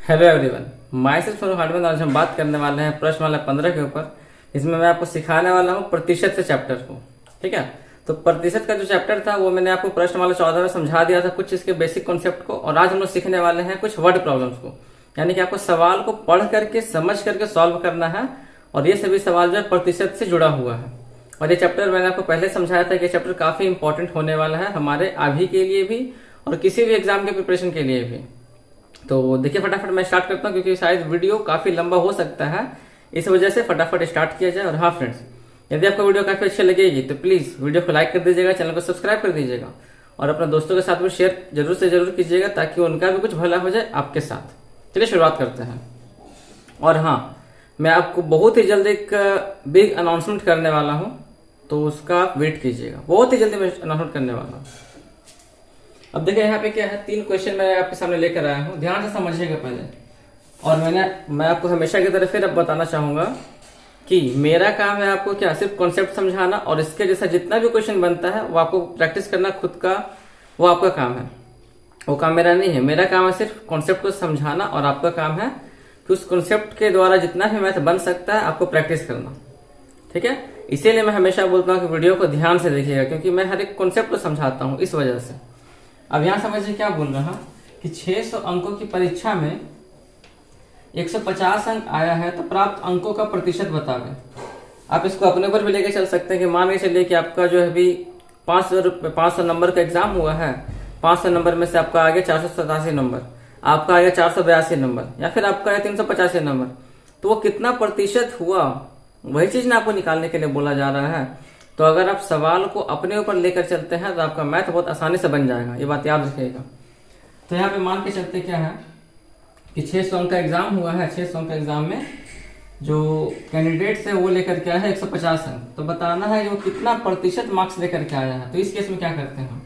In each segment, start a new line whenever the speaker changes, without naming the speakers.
Hello everyone, my self for hardware. आज हम बात करने वाले हैं प्रश्नमाला 15 के ऊपर। इसमें मैं आपको सिखाने वाला हूँ प्रतिशत से चैप्टर को। ठीक है, तो प्रतिशत का जो चैप्टर था वो मैंने आपको प्रश्नमाला 14 में समझा दिया था कुछ इसके बेसिक कॉन्सेप्ट को, और आज हम लोग सीखने वाले हैं कुछ वर्ड प्रॉब्लम्स को। यानी कि आपको सवाल को पढ़ करके समझ करके सॉल्व करना है, और ये सभी सवाल जो है प्रतिशत से जुड़ा हुआ है। और ये चैप्टर मैंने आपको पहले समझाया था कि चैप्टर काफी इंपॉर्टेंट होने वाला है हमारे अभी के लिए भी और किसी भी एग्जाम के प्रिपरेशन के लिए भी। तो देखिए फटाफट मैं स्टार्ट करता हूँ, क्योंकि शायद वीडियो काफी लंबा हो सकता है, इस वजह से फटाफट स्टार्ट किया जाए। और हाँ फ्रेंड्स, यदि आपको वीडियो काफी अच्छी लगेगी तो प्लीज वीडियो को लाइक कर दीजिएगा, चैनल को सब्सक्राइब कर दीजिएगा, और अपने दोस्तों के साथ भी शेयर जरूर से जरूर कीजिएगा, ताकि उनका भी कुछ भला हो जाए आपके साथ। चलिए शुरुआत करते हैं। और हाँ, मैं आपको बहुत ही जल्द एक बिग अनाउंसमेंट करने वाला हूँ, तो उसका आप वेट कीजिएगा। बहुत ही जल्दी मैं अनाउंसमेंट करने वाला हूँ। अब देखिए यहाँ पे क्या है, 3 क्वेश्चन मैं आपके सामने लेकर आया हूँ, ध्यान से समझिएगा पहले। और मैं आपको हमेशा की तरह फिर अब बताना चाहूंगा कि मेरा काम है आपको क्या, सिर्फ कॉन्सेप्ट समझाना, और इसके जैसा जितना भी क्वेश्चन बनता है वो आपको प्रैक्टिस करना खुद का, वो आपका काम है। वो काम मेरा नहीं है। मेरा काम है सिर्फ कॉन्सेप्ट को समझाना, और आपका काम है कि उस कॉन्सेप्ट के द्वारा जितना भी मैथ बन सकता है आपको प्रैक्टिस करना। ठीक है, इसीलिए मैं हमेशा बोलता हूँ कि वीडियो को ध्यान से देखिएगा, क्योंकि मैं हर एक कॉन्सेप्ट को समझाता हूँ, इस वजह से। अब यहां समझिए क्या बोल रहा कि 600 अंकों की परीक्षा में 150 अंक आया है, तो प्राप्त अंकों का प्रतिशत बतावे। आप इसको अपने ऊपर भी लेके चल सकते हैं कि मान के चलिए कि आपका जो है अभी 500 नंबर का एग्जाम हुआ है। 500 नंबर में से आपका आ गया 487 नंबर, आपका आ गया 482 नंबर, या फिर आपका आया 385 नंबर। तो वो कितना प्रतिशत हुआ, वही चीज ना आपको निकालने के लिए बोला जा रहा है। तो अगर आप सवाल को अपने ऊपर लेकर चलते हैं तो आपका मैथ बहुत आसानी से बन जाएगा, ये बात याद रखिएगा। तो यहाँ पे मान के चलते क्या है कि 600 अंक का एग्जाम हुआ है। 600 अंक का एग्जाम में जो कैंडिडेट्स है वो लेकर के आया है 150 अंक। तो बताना है कि वो कितना प्रतिशत मार्क्स लेकर के आया है। तो इस केस में क्या करते हैं,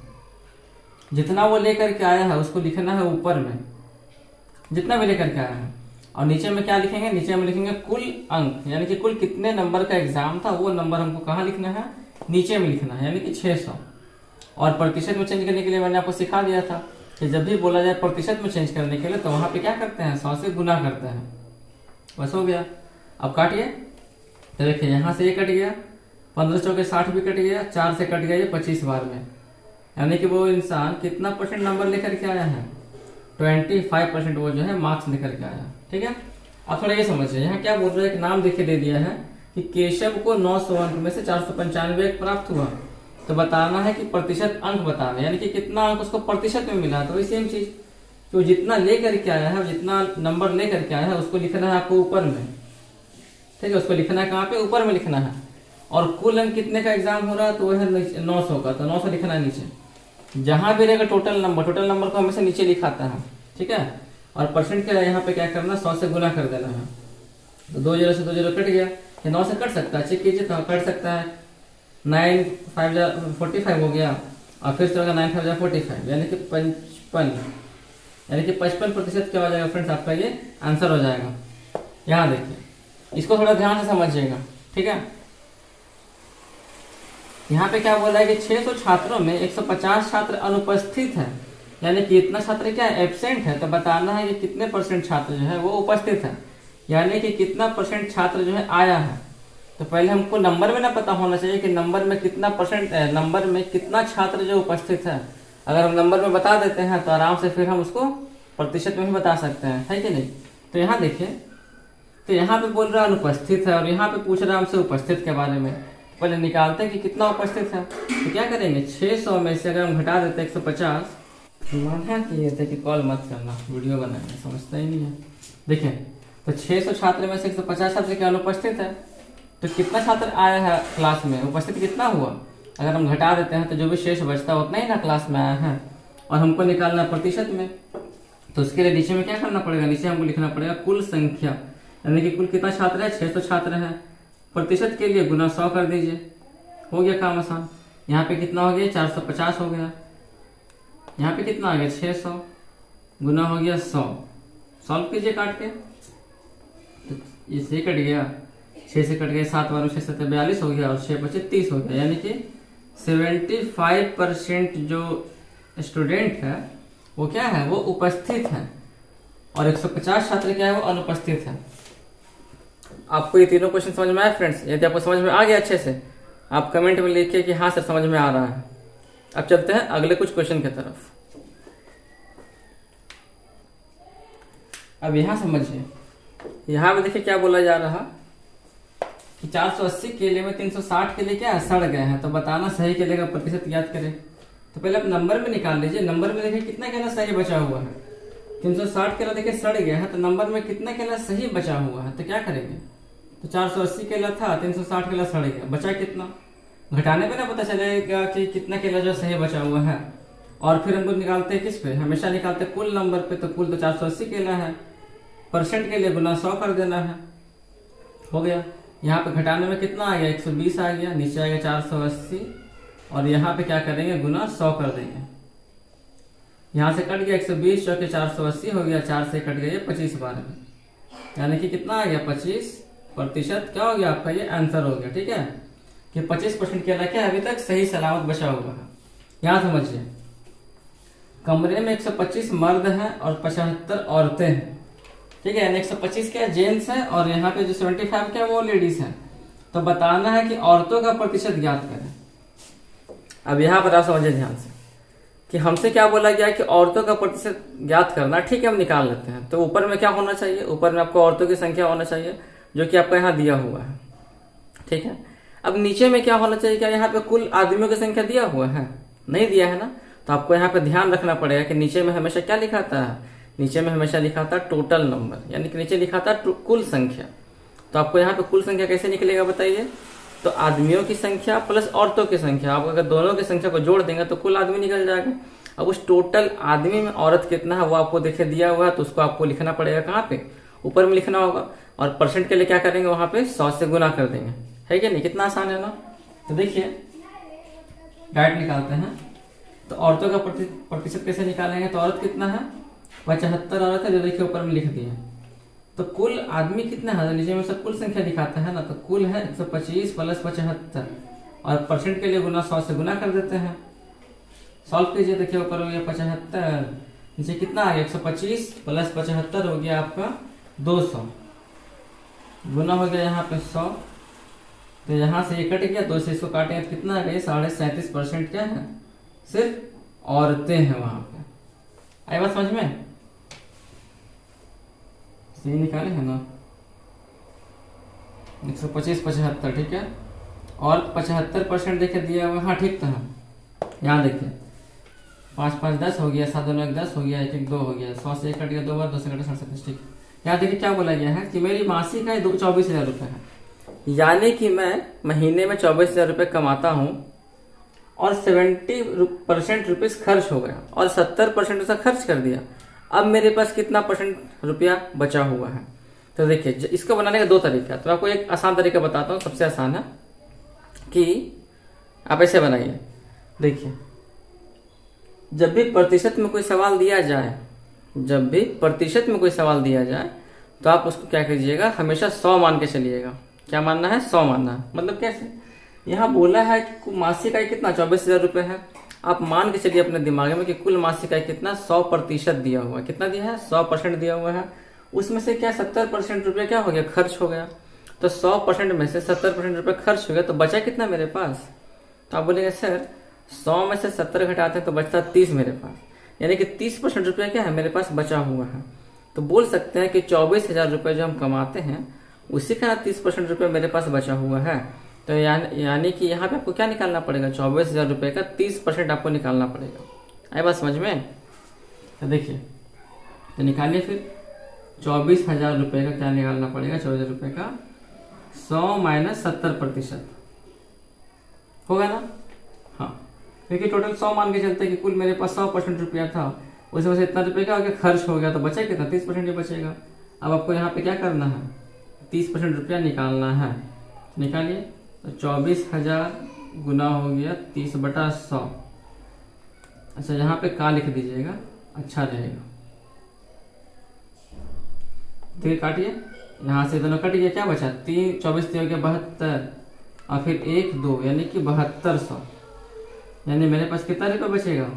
जितना वो लेकर के आया है उसको लिखना है ऊपर में, जितना भी लेकर के आया है। और नीचे में क्या लिखेंगे, नीचे में लिखेंगे कुल अंक, यानी कि कुल कितने नंबर का एग्जाम था, वो नंबर हमको कहाँ लिखना है, नीचे में लिखना है, यानी कि 600। और प्रतिशत में चेंज करने के लिए मैंने आपको सिखा दिया था कि जब भी बोला जाए प्रतिशत में चेंज करने के लिए, तो वहां पे क्या करते हैं, 100 से गुना करते हैं। बस हो गया। अब काटिए, तो देखिए यहाँ से ये कट गया, 15 चौके 60 भी कट गया, 4 से कट गया ये 25 बार में, यानी कि वो इंसान कितना परसेंट नंबर लेकर के आया है, 25% वो जो है मार्क्स लेकर के आया। ठीक है, अब थोड़ा ये समझिए, यहाँ क्या बोल रहे हैं, एक नाम देखे दे दिया है कि केशव को 900 अंक में से 495 अंक प्राप्त हुआ। तो बताना है कि प्रतिशत अंक बताना, यानी कि कितना अंक उसको प्रतिशत में मिला। तो वही सेम चीज, तो जितना लेकर के आया है, जितना नंबर लेकर के आया है उसको लिखना है आपको ऊपर में। ठीक है, उसको लिखना है कहाँ पे, ऊपर में लिखना है। और कुल अंक कितने का एग्जाम हो रहा है, तो वह है 900 का, तो 900 लिखना है नीचे। जहां भी रहेगा टोटल नंबर को हमेशा नीचे लिखाता है। ठीक है, और परसेंट का यहाँ पे क्या करना, 100 से गुना कर देना है। तो 2 0 से 2 0 कट गया, ये 9 से कट सकता है, चेक कीजिए तो कट सकता है। 9 5 45 हो गया, और फिर से होगा 9 5 45, यानी कि 55, यानी कि 55% क्या हो जाएगा फ्रेंड्स, आपका ये आंसर हो जाएगा। यहाँ देखिए, इसको थोड़ा ध्यान से समझिएगा। ठीक है, यहाँ पे क्या बोल रहा है कि 600 छात्रों में 150 छात्र अनुपस्थित है, यानी कि इतना छात्र क्या है, एब्सेंट है। तो बताना है कि कितने परसेंट छात्र जो है वो उपस्थित है, यानी कि कितना परसेंट छात्र जो है आया है। तो पहले हमको नंबर में ना पता होना चाहिए कि नंबर में कितना परसेंट, नंबर में कितना छात्र जो उपस्थित है। अगर हम नंबर में बता देते हैं तो आराम से फिर हम उसको प्रतिशत में भी बता सकते हैं, है कि नहीं। तो यहाँ देखिए, तो यहाँ पे बोल रहा है अनुपस्थित है, और यहाँ पे पूछ रहा है हमसे उपस्थित के बारे में। पहले निकालते हैं कि कितना उपस्थित है। तो क्या करेंगे, 600 में से अगर हम घटा देते हैं 150, मना किए थे कि कॉल मत करना, वीडियो बनाने, समझता ही नहीं है। देखिए, तो 600 छात्र में से 150 छात्र क्या अनुपस्थित है, तो कितना छात्र आया है क्लास में, उपस्थित कितना हुआ। अगर हम घटा देते हैं तो जो भी शेष बचता है उतना ही ना क्लास में आया है, और हमको निकालना प्रतिशत में। तो उसके लिए नीचे में क्या करना पड़ेगा, नीचे हमको लिखना पड़ेगा कुल संख्या, यानी कि कुल कितना छात्र है, 600 छात्र है। प्रतिशत के लिए गुना 100 कर दीजिए, हो गया काम आसान। यहाँ पे कितना हो गया, 450 हो गया। यहाँ पे कितना आ गया, 600 गुना हो गया 100। सॉल्व कीजिए काट के, तो ये से कट गया, 6 से कट गया, 7 बार 6 7 42 हो गया, और 6 बचे 30 हो गया। यानी कि 75% जो स्टूडेंट है वो क्या है, वो उपस्थित है। और 150 छात्र क्या है वो अनुपस्थित है। आपको ये तीनों क्वेश्चन समझ में आए फ्रेंड्स? यदि आपको समझ में आ गया अच्छे से, आप कमेंट में लिखिए कि हाँ सर समझ में आ रहा है। अब चलते हैं अगले कुछ क्वेश्चन की तरफ। अब यहाँ समझिए, यहाँ पे देखिए क्या बोला जा रहा कि 480 केले में 360 केले क्या है, सड़ गए हैं। तो बताना सही केले का प्रतिशत ज्ञात करें। तो पहले आप नंबर में निकाल लीजिए। नंबर में देखिए कितना केला सही बचा हुआ है। 360 केला देखिए सड़ गया है, तो नंबर में कितना केला सही बचा हुआ है। तो क्या करेंगे, तो 480 केला था, 360 केला सड़ गया, बचा कितना। घटाने पे ना पता चलेगा कि कितना केला जो सही बचा हुआ है। और फिर हम लोग निकालते हैं किस पे, हमेशा निकालते हैं कुल नंबर पे। तो कुल तो 480 केला है, परसेंट के लिए गुना 100 कर देना है, हो गया। यहाँ पे घटाने में कितना आ गया, 120 आ गया, नीचे आएगा 480 और यहाँ पे क्या करेंगे, गुना 100 कर देंगे। यहाँ से कट गया 120, चौके 480 हो गया, 4 से कट गया 25 बार में, यानी कि कितना आ गया 25% क्या हो गया आपका, ये आंसर हो गया। ठीक है कि 25% केला क्या अभी तक सही सलामत बचा हुआ है। यहाँ समझिए, कमरे में 125 मर्द हैं और 75 औरतें हैं। ठीक है, यानी 125 क्या जेंट्स है और यहाँ पे जो 75 क्या वो लेडीज है। तो बताना है कि औरतों का प्रतिशत ज्ञात करें। अब यहाँ पर आप समझिए ध्यान से कि हमसे क्या बोला गया कि औरतों का प्रतिशत ज्ञात करना। ठीक है, हम निकाल लेते हैं। तो ऊपर में क्या होना चाहिए, ऊपर में आपको औरतों की संख्या होना चाहिए जो कि आपका यहाँ दिया हुआ है। ठीक है, अब नीचे में क्या होना चाहिए, क्या यहाँ पे कुल आदमियों की संख्या दिया हुआ है, नहीं दिया है ना। तो आपको यहाँ पे ध्यान रखना पड़ेगा कि नीचे में हमेशा क्या लिखा था, नीचे में हमेशा लिखा था टोटल नंबर, यानी कि नीचे लिखा था कुल संख्या। तो आपको यहाँ पे कुल संख्या कैसे निकलेगा बताइए, तो आदमियों की संख्या प्लस औरतों की संख्या, आप अगर दोनों की संख्या को जोड़ देंगे तो कुल आदमी निकल जाएगा। अब उस टोटल आदमी में औरत कितना है वो आपको देखिए दिया हुआ है, तो उसको आपको लिखना पड़ेगा कहाँ पे, ऊपर में लिखना होगा। और परसेंट के लिए क्या करेंगे, वहां पे 100 से गुना कर देंगे, है क्या नहीं, कितना आसान है ना। तो देखिए डायरेक्ट निकालते हैं। तो औरतों का प्रतिशत कैसे निकालेंगे, तो औरत कितना है, 75 औरत है, जो देखिए ऊपर में लिख दिए। तो कुल आदमी कितना है, नीचे में सब कुल संख्या दिखाता है ना। तो कुल है 125 प्लस 75 और परसेंट के लिए गुना 100 से गुना कर देते हैं। सॉल्व कीजिए, देखिए ऊपर हो गया 75, नीचे कितना आ गया 125 प्लस 75 हो गया आपका 200, गुना हो गया यहाँ पे 100। तो यहाँ से ये कट गया, 2 से इसको काटेंगे तो कितना आ गया, 37.5% क्या है, सिर्फ औरतें हैं वहां पे। आई बात समझ में, सही निकाले है ना, 125 75। ठीक है, और 75% देखिए दिया हुआ, हाँ ठीक था। यहाँ देखिए 5 5 10 हो गया, 7 2 1 10 हो गया, 1 1 2 हो गया, 100 से 1 कट गया 2 बार, 2 से कटा 37। ठीक, यहाँ देखिए क्या बोला गया है कि मेरी मासिक आय 24,000 रुपये है, यानी कि मैं महीने में 24,000 रुपये कमाता हूँ और 70% रुपीज खर्च हो गया और 70% उसका खर्च कर दिया। अब मेरे पास कितना % रुपया बचा हुआ है। तो देखिए इसको बनाने का 2 तरीका है। तो आपको एक आसान तरीका बताता हूँ, सबसे आसान है कि आप ऐसे बनाइए। देखिए जब भी प्रतिशत में कोई सवाल दिया जाए, जब भी प्रतिशत में कोई सवाल दिया जाए तो आप उसको क्या कीजिएगा, हमेशा 100 मान के चलिएगा। क्या मानना है, 100 मानना है। मतलब कैसे, यहाँ बोला है कि मासिक आय कितना 24,000 रुपये है, आप मान के चलिए अपने दिमाग में कि कुल मासिक आय कितना 100% दिया हुआ है। कितना दिया है, 100% दिया हुआ है। उसमें से क्या 70% रुपये क्या हो गया, खर्च हो गया। तो 100% में से 70% रुपये खर्च हो गया, तो बचा कितना मेरे पास। तो आप बोलेंगे सर 100 में से 70 घटाते हैं तो बचता 30 मेरे पास, यानी कि 30% रुपया क्या है मेरे पास बचा हुआ है। तो बोल सकते हैं कि 24,000 रुपये जो हम कमाते हैं उसी का 30% रुपये मेरे पास बचा हुआ है। तो यानी कि यहाँ पे आपको क्या निकालना पड़ेगा, 24,000 रुपये का 30% आपको निकालना पड़ेगा। आई बात समझ में। तो देखिए तो निकालिए फिर 24,000 रुपये का क्या निकालना पड़ेगा, 24,000 रुपये का 100 माइनस 70% होगा ना। हाँ, क्योंकि टोटल 100 मान के चलते कि कुल मेरे पास 100% रुपया था, उसमें से इतना रुपये क्या हो गया, खर्च हो गया, तो बचा कितना, 30% ही बचेगा। अब आपको यहाँ पे क्या करना है, 30% रुपया निकालना है। निकालिए, तो 24,000 गुना हो गया 30/100। अच्छा यहाँ पे का लिख दीजिएगा, अच्छा रहेगा। ठीक है, काटिए, यहाँ से दोनों कट गया, क्या बचा 3 24 हो गया 72 और फिर 1 2 यानी कि 7200, यानी मेरे पास कितना रुपया बचेगा,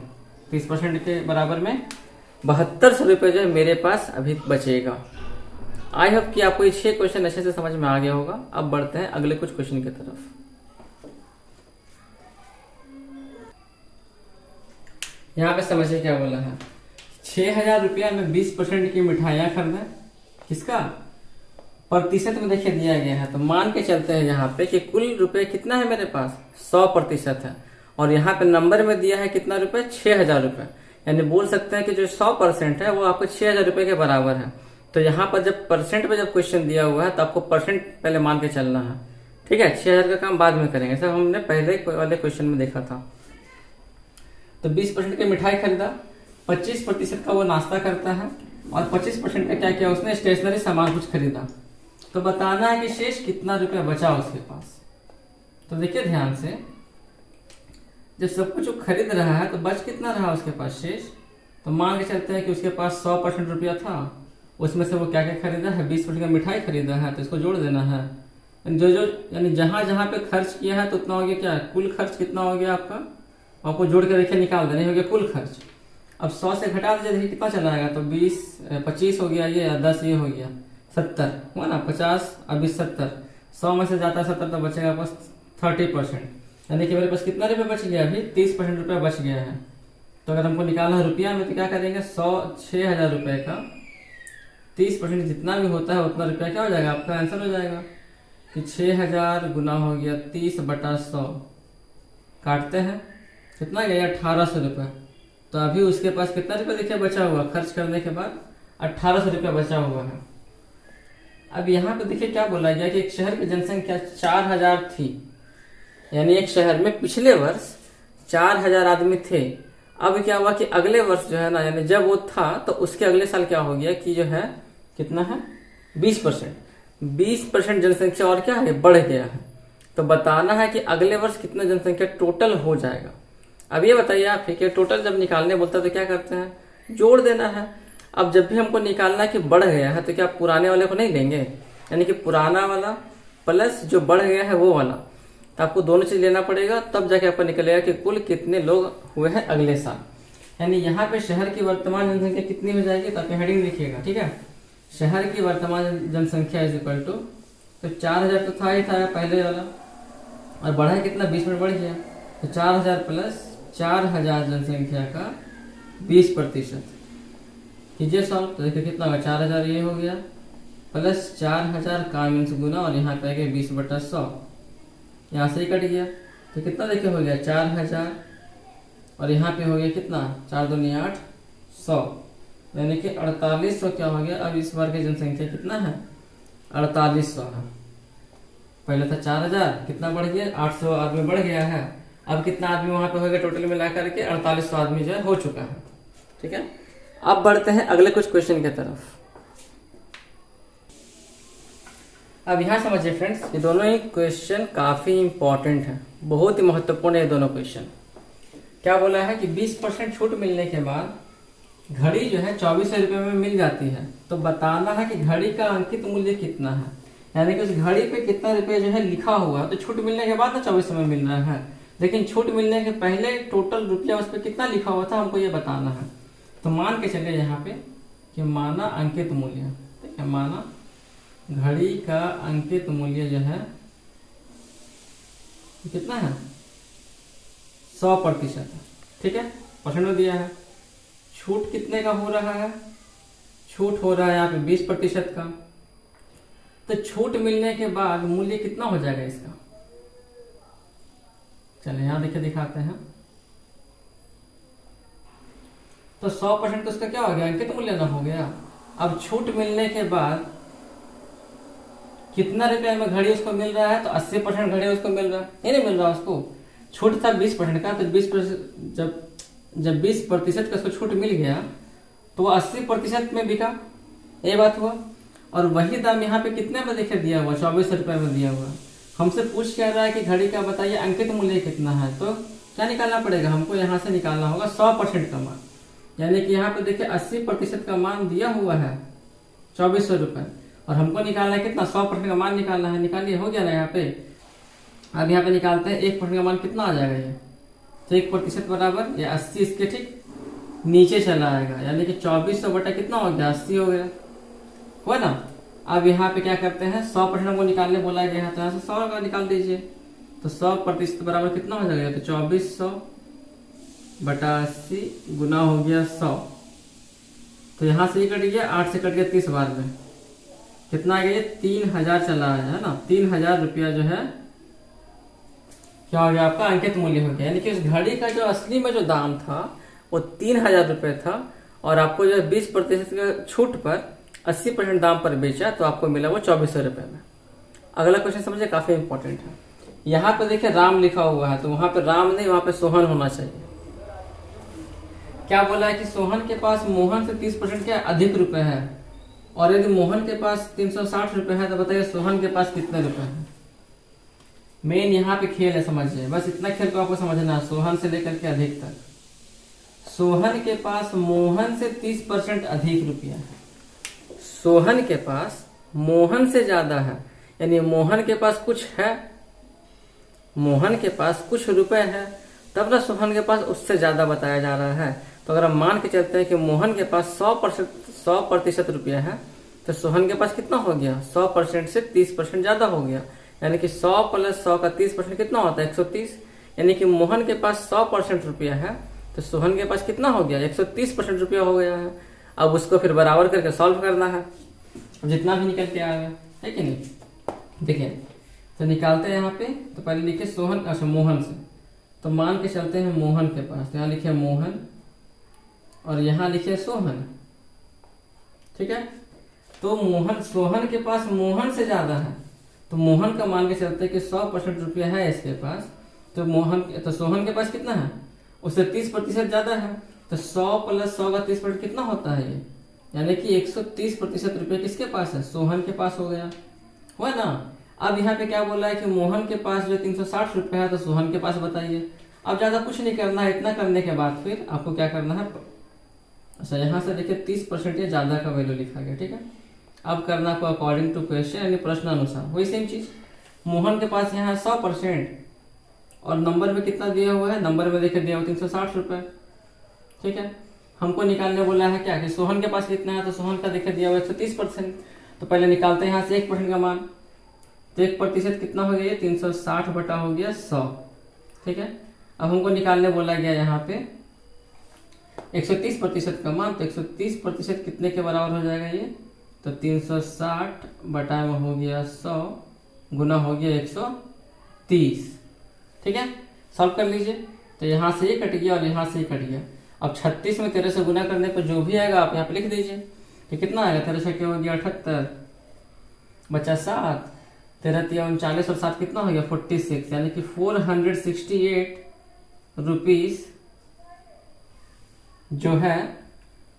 30% के बराबर में 7200 रुपये जो है मेरे पास अभी बचेगा। आई होप कि आपको ये 6 क्वेश्चन अच्छे से समझ में आ गया होगा। अब बढ़ते हैं अगले कुछ क्वेश्चन की तरफ। यहाँ पे समझिए क्या बोला है, 6000 रुपया में 20% की मिठाइयाँ खरीदें। किसका प्रतिशत में देखिए दिया गया है, तो मान के चलते हैं यहाँ पे कि कुल रुपए कितना है मेरे पास 100% है, और यहाँ पे नंबर में दिया है कितना रुपए 6000 रुपये, यानी बोल सकते हैं कि जो 100% है वो आपको 6000 रुपये के बराबर है। तो यहाँ पर जब परसेंट पे जब क्वेश्चन दिया हुआ है तो आपको परसेंट पहले मान के चलना है, ठीक है। 6000 का काम बाद में करेंगे, सब हमने पहले वाले क्वेश्चन में देखा था। तो 20% की मिठाई खरीदा, 25% का वो नाश्ता करता है, और 25% का क्या किया उसने, स्टेशनरी सामान कुछ खरीदा। तो बताना है कि शेष कितना रुपया बचा उसके पास। तो देखिए ध्यान से, जब सब कुछ खरीद रहा है तो बच कितना रहा उसके पास शेष। तो मान के चलते हैं कि उसके पास 100% रुपया था, उसमें से वो क्या क्या खरीदा है, 20% का मिठाई खरीदा है, तो इसको जोड़ देना है। जो यानी जहां जहां पे खर्च किया है तो उतना हो गया क्या, कुल खर्च कितना हो गया आपका, आपको जोड़ के देखिए निकाल देना हो गया कुल खर्च। अब 100 से घटा दीजिए, देखिए कितना चला आएगा, तो 25 हो गया ये, 10 ये हो गया 70 हुआ ना, 50 अब 70, 100 में से जाता है 70 तो बचेगा बस 30%, यानी कि मेरे पास कितना रुपया बच गया, अभी 30% रुपया बच गया है। तो अगर हमको निकालना है रुपया में तो क्या करेंगे, 6000 रुपये का 30% जितना भी होता है उतना रुपया क्या हो जाएगा, आपका आंसर हो जाएगा कि 6000 गुना हो गया 30/100, काटते हैं कितना गया 1800 रुपये। तो अभी उसके पास कितना रुपया देखिए बचा हुआ, खर्च करने के बाद 1800 रुपया बचा हुआ है। अब यहाँ पे देखिए क्या बोला गया कि एक शहर की जनसंख्या 4000 थी, यानी एक शहर में पिछले वर्ष 4000 आदमी थे। अब क्या हुआ कि अगले वर्ष जो है ना, यानी जब वो था तो उसके अगले साल क्या हो गया कि जो है कितना है 20% जनसंख्या और क्या है बढ़ गया है। तो बताना है कि अगले वर्ष कितना जनसंख्या टोटल हो जाएगा। अब ये बताइए आप कि टोटल जब निकालने बोलता है तो क्या करते हैं, जोड़ देना है। अब जब भी हमको निकालना है कि बढ़ गया है तो क्या पुराने वाले को नहीं लेंगे, यानी कि पुराना वाला प्लस जो बढ़ गया है वो वाला, तो आपको दोनों चीज लेना पड़ेगा, तब जाके आपको निकलेगा कि कुल कितने लोग हुए हैं अगले साल। यानी यहाँ पे शहर की वर्तमान जनसंख्या कितनी हो जाएगी, तो आप हेडिंग लिखिएगा, ठीक है। शहर की वर्तमान जनसंख्या इज इक्वल टू, तो 4000 तो था ही था पहले वाला, और बढ़ा है कितना 20 में बढ़ गया, तो 4000 प्लस 4000 जनसंख्या का 20% कीजिए सॉल्व, तो देखिए कितना होगा 4000 ये हो गया प्लस 4000 का मीन्स गुना, और यहाँ पे आ गया 20/100, यहाँ से ही कट गया तो कितना देखिए हो गया 4000, और यहाँ पे हो गया कितना 4 दूनी 8 100, यानी कि 4800 क्या हो गया। अब इस बार की जनसंख्या कितना है 4800 है, पहले था 4000, कितना बढ़ गया 800 आदमी बढ़ गया है। अब कितना आदमी वहां पे हो गया टोटल मिला करके 4800 आदमी जो है हो चुका है, ठीक है। अब बढ़ते हैं अगले कुछ क्वेश्चन की तरफ। अब यहाँ समझिए फ्रेंड्स, ये दोनों ही क्वेश्चन काफी इंपॉर्टेंट है, बहुत ही महत्वपूर्ण है ये दोनों क्वेश्चन। क्या बोला है कि 20% छूट मिलने के बाद घड़ी जो है 2400 रुपये में मिल जाती है, तो बताना है कि घड़ी का अंकित मूल्य कितना है, यानी कि उस घड़ी पे कितना रुपये जो है लिखा हुआ है। तो छूट मिलने के बाद ना 2400 में मिल रहा है, लेकिन छूट मिलने के पहले टोटल रुपया उस पर कितना लिखा हुआ था हमको ये बताना है। तो मान के चलिए यहाँ पे कि माना अंकित मूल्य, ठीक है, माना घड़ी का अंकित मूल्य जो है कितना है 100% है, ठीक है, परसेंट में दिया है। छूट कितने का हो रहा है, छूट हो रहा है यहाँ पे 20% का, तो छूट मिलने के बाद मूल्य कितना हो जाएगा इसका, चलिए यहाँ देखिए दिखाते हैं। तो 100% तो उसका क्या हो गया अंकित मूल्य ना हो गया। अब छूट मिलने के बाद कितना रुपया में घड़ी उसको मिल रहा है, तो 80% घड़ी उसको मिल रहा है, ये नहीं मिल रहा उसको, छूट था 20% का, तो 20% जब 20% का उसको छूट मिल गया तो वो 80% में बिका, ये बात हुआ। और वही दाम यहाँ पे कितने में देखिए दिया हुआ 2400 रुपये में दिया हुआ। हमसे पूछ क्या रहा है कि घड़ी का बताइए अंकित मूल्य कितना है, तो क्या निकालना पड़ेगा हमको, यहाँ से निकालना होगा 100% का मान, यानी कि यहाँ पे देखिए 80% का मान दिया हुआ है 2400 रुपये, और हमको निकालना है कितना 100% का मान निकालना है। निकालिए, हो गया ना यहाँ पे। अब यहाँ पे निकालते हैं 1% का मान कितना आ जाएगा ये, तो 1% बराबर ये 80 इसके, ठीक, नीचे चला आएगा, यानी कि 2400 बटा कितना हो गया, 80 हो गया, हुआ ना। अब यहाँ पे क्या करते हैं, 100% हमको निकालने बोला गया है, तो यहाँ से 100 का निकाल दीजिए। तो 100% बराबर कितना हो जाएगा, तो 2400 बटा 80 गुना हो गया 100। तो यहाँ से ये कट गया, 8 से कट गया 30 बार में, कितना आ गया, ये 3000 चला है ना। 3000 रुपया जो है क्या हो गया आपका, अंकित मूल्य हो गया। यानी कि उस घड़ी का जो असली में जो दाम था वो 3000 रुपये था, और आपको जो 20% का छूट पर 80% दाम पर बेचा, तो आपको मिला वो 2400 रुपये में। अगला क्वेश्चन समझिए, काफी इंपॉर्टेंट है। यहाँ पे देखिए राम लिखा हुआ है, तो वहां पे राम नहीं, वहां पे सोहन होना चाहिए। क्या बोला है कि सोहन के पास मोहन से 30% के अधिक रुपए है, और यदि मोहन के पास 360 रुपए है, तो बताइए सोहन के पास कितने रुपए हैं। मेन यहाँ पे खेल है, समझिए, बस इतना खेल को आपको समझना है, सोहन से लेकर के अधिक तक। सोहन के पास मोहन से 30% अधिक रुपया है, सोहन के पास मोहन से ज्यादा है, यानी मोहन के पास कुछ है, मोहन के पास कुछ रुपए है, तब ना सोहन के पास उससे ज्यादा बताया जा रहा है। तो अगर हम मान के चलते हैं कि मोहन के पास 100% रुपया है, तो सोहन के पास कितना हो गया, 100% से 30% ज्यादा हो गया, यानी कि 100 + 100 का 30% कितना होता है, 130। यानी कि मोहन के पास 100% रुपया है, तो सोहन के पास कितना हो गया, 130% रुपया हो गया है। अब उसको फिर बराबर करके सॉल्व करना है, जितना भी निकल के आएगा, है कि नहीं। देखिए, तो निकालते हैं यहाँ पे, तो पहले लिखे सोहन, अच्छा मोहन से, तो मान के चलते हैं मोहन के पास, तो यहाँ लिखे मोहन और यहाँ लिखे सोहन, ठीक है। तो मोहन, सोहन के पास मोहन से ज्यादा है, तो मोहन का मान के चलते हैं कि 100% रुपया है इसके पास, तो मोहन, तो सोहन के पास कितना है, उससे 30% ज्यादा है, तो 100 + 100 का 30% कितना होता है ये, यानी कि 130% रुपये किसके पास है, सोहन के पास हो गया, हुआ ना। अब यहाँ पे क्या बोला है कि मोहन के पास जो 360 रुपये है, तो सोहन के पास बताइए। अब ज्यादा कुछ नहीं करना है, इतना करने के बाद फिर आपको क्या करना है, अच्छा यहाँ से देखिए 30% ये ज्यादा का वैल्यू लिखा गया, ठीक है। अब करना को अकॉर्डिंग टू क्वेश्चन, यानी प्रश्न अनुसार, वही सेम चीज। मोहन के पास यहाँ 100% और नंबर में कितना दिया हुआ है, नंबर में देखिए दिया हुआ 360 रुपये, ठीक है। हमको निकालने बोला है क्या कि सोहन के पास कितना है, तो सोहन का देखिए दिया हुआ 130%। तो पहले निकालते हैं यहाँ से 1% का मान, तो 1% कितना हो गया, 360 बटा हो गया 100, ठीक है। अब हमको निकालने बोला गया यहाँ पे 130% का मान, तो 130% कितने के बराबर हो जाएगा ये, तो 360 बटा में हो गया 100 गुना हो गया 130, ठीक है। सॉल्व कर लीजिए, तो यहाँ से ये कट गया और यहाँ से ये कट गया। अब 36 में 13 से गुना करने पर जो भी आएगा आप यहाँ पे लिख दीजिए, तो कितना आएगा, 13 से क्या हो गया 78, बचा 7, 13 × 39 और 7 कितना हो गया 46, यानी कि 468 रुपीज जो है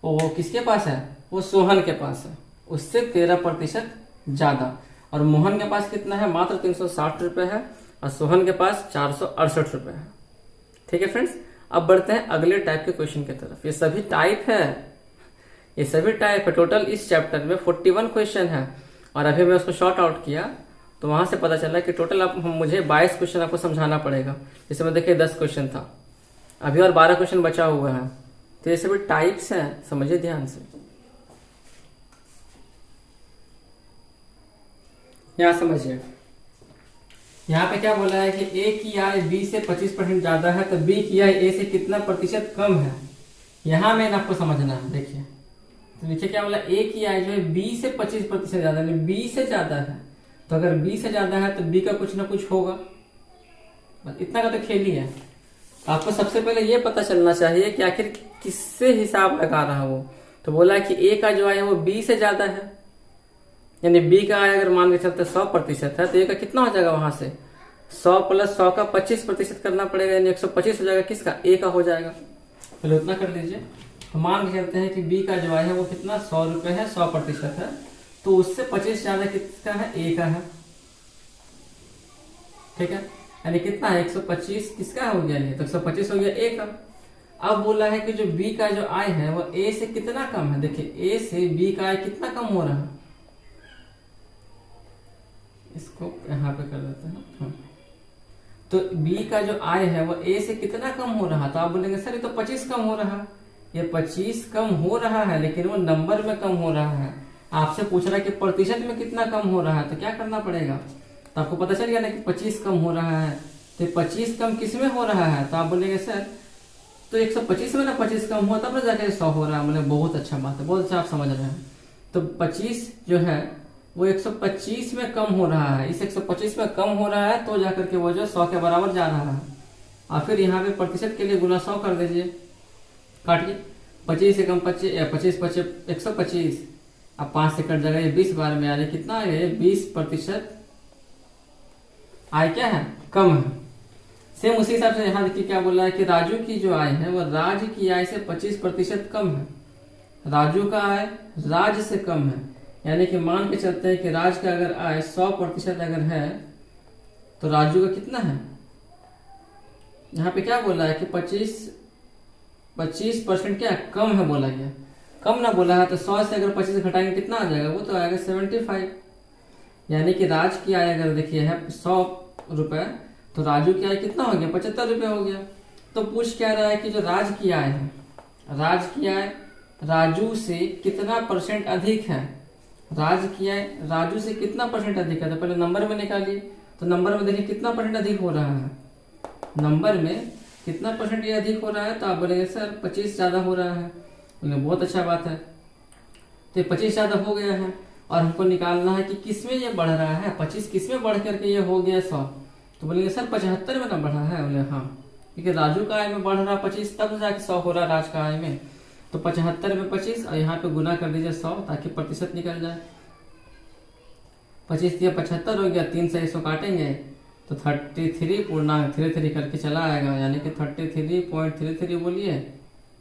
वो किसके पास है, वो सोहन के पास है, उससे 13% ज्यादा। और मोहन के पास कितना है, मात्र 360 रुपए है, और सोहन के पास 468 रुपए है, ठीक है फ्रेंड्स। अब बढ़ते हैं अगले टाइप के क्वेश्चन की तरफ। ये सभी टाइप है, ये सभी टाइप है। टोटल इस चैप्टर में 41 क्वेश्चन है, और अभी मैं उसको शॉर्ट आउट किया, तो वहां से पता चला कि टोटल आप मुझे 22 क्वेश्चन आपको समझाना पड़ेगा। जैसे मैं देखिए 10 क्वेश्चन था, अभी और 12 क्वेश्चन बचा हुआ है। तो ये सभी टाइप्स हैं, समझिए ध्यान से। यहाँ समझिए, यहाँ पे क्या बोला है कि ए की आय बी से 25% ज्यादा है, तो बी की आय ए से कितना प्रतिशत कम है। यहाँ में आपको समझना है, देखिए तो नीचे क्या बोला, ए की आय जो है बी से 25% ज्यादा है, बी से ज्यादा है, तो अगर बी से ज्यादा है तो बी का कुछ ना कुछ होगा, बस इतना का तो खेल ही है। आपको सबसे पहले ये पता चलना चाहिए कि आखिर किससे हिसाब लगा रहा है वो। तो बोला कि ए का जो आय है वो बी से ज्यादा है, यानी बी का आय अगर मान के चलते 100% है, तो ए का कितना हो जाएगा, वहां से 100 + 100 का 25% करना पड़ेगा, यानी 125 हो जाएगा, किसका, ए का हो जाएगा। पहले उतना कर लीजिए। तो मान के चलते हैं कि बी का जो आय है वो कितना 100 रुपए है, 100% है, तो उससे 25 ज्यादा किसका है, ए का है, ठीक है। यानी कितना है 125 किसका हो गया ये, तो 125 हो गया ए का। अब बोला है कि जो बी का जो आय है वो ए से कितना कम है। देखिए ए से बी का आय कितना कम हो रहा है, इसको यहाँ पे कर देते हैं। तो बी का जो आय है वो ए से कितना कम हो रहा, तो आप बोलेंगे सर ये तो 25 कम हो रहा, ये 25 कम हो रहा है लेकिन वो नंबर में कम हो रहा है। आपसे पूछ रहा है कि प्रतिशत में कितना कम हो रहा है, तो क्या करना पड़ेगा, तो आपको पता चल गया ना कि 25 कम हो रहा है। तो 25 कम किस में हो रहा है, तो आप बोलेंगे सर तो 125 में ना 25 कम हुआ तब ना जाकर 100 हो रहा है। मतलब बहुत अच्छा बात है, बहुत अच्छा आप समझ रहे हैं। तो 25 जो है वो 125 में कम हो रहा है, इस 125 में कम हो रहा है तो जाकर के वो जो 100 के बराबर जा रहा है। और फिर यहाँ पे प्रतिशत के लिए गुना 100 कर दीजिए, काटिए 25 से कम 25 125, अब 5 से कट जाएगा, ये 20 बार में आ रही कितना आ गया, 20% आय क्या है, कम है। सेम उसी हिसाब से यहाँ देखिए क्या बोल रहा है कि राजू की जो आय है वो राज की आय से 25% कम है। राजू का आय राज से कम है, यानी कि मान के चलते हैं कि राज का अगर आय 100% अगर है तो राजू का कितना है, यहाँ पे क्या बोला है कि 25% क्या कम है बोला गया, कम ना बोला है। तो 100 से अगर 25 घटाएंगे कितना आ जाएगा, वो तो आएगा 75। यानी कि राज की आय अगर देखिए है 100 रुपए तो राजू की आय कितना हो गया, 75 रुपए हो गया। तो पूछ क्या रहा है कि जो राज की आय है, राज की आय राजू से कितना % अधिक है, राज की आय राजू से कितना % अधिक है, तो पहले नंबर में निकालिए। तो नंबर में देखिए कितना % अधिक हो रहा है, नंबर में कितना % ये अधिक हो रहा है, तो आप बोलेंगे सर 25 ज्यादा हो रहा है। बोले बहुत अच्छा बात है, तो 25 ज्यादा हो गया है और हमको निकालना है कि किसमें ये बढ़ रहा है, 25 किसमें बढ़ करके ये हो गया 100। तो बोलेंगे सर 75 में ना बढ़ा है, बोले हाँ, क्योंकि राजू का आय में बढ़ रहा 25 तब जाके 100 हो रहा राज का आय में। तो 75 में 25 और यहाँ पे गुना कर दीजिए 100 ताकि प्रतिशत निकल जाए। 25 दिया 75 हो गया, 3 से 100 काटेंगे तो 33.33 करके चला आएगा, यानी कि 33.33 बोलिए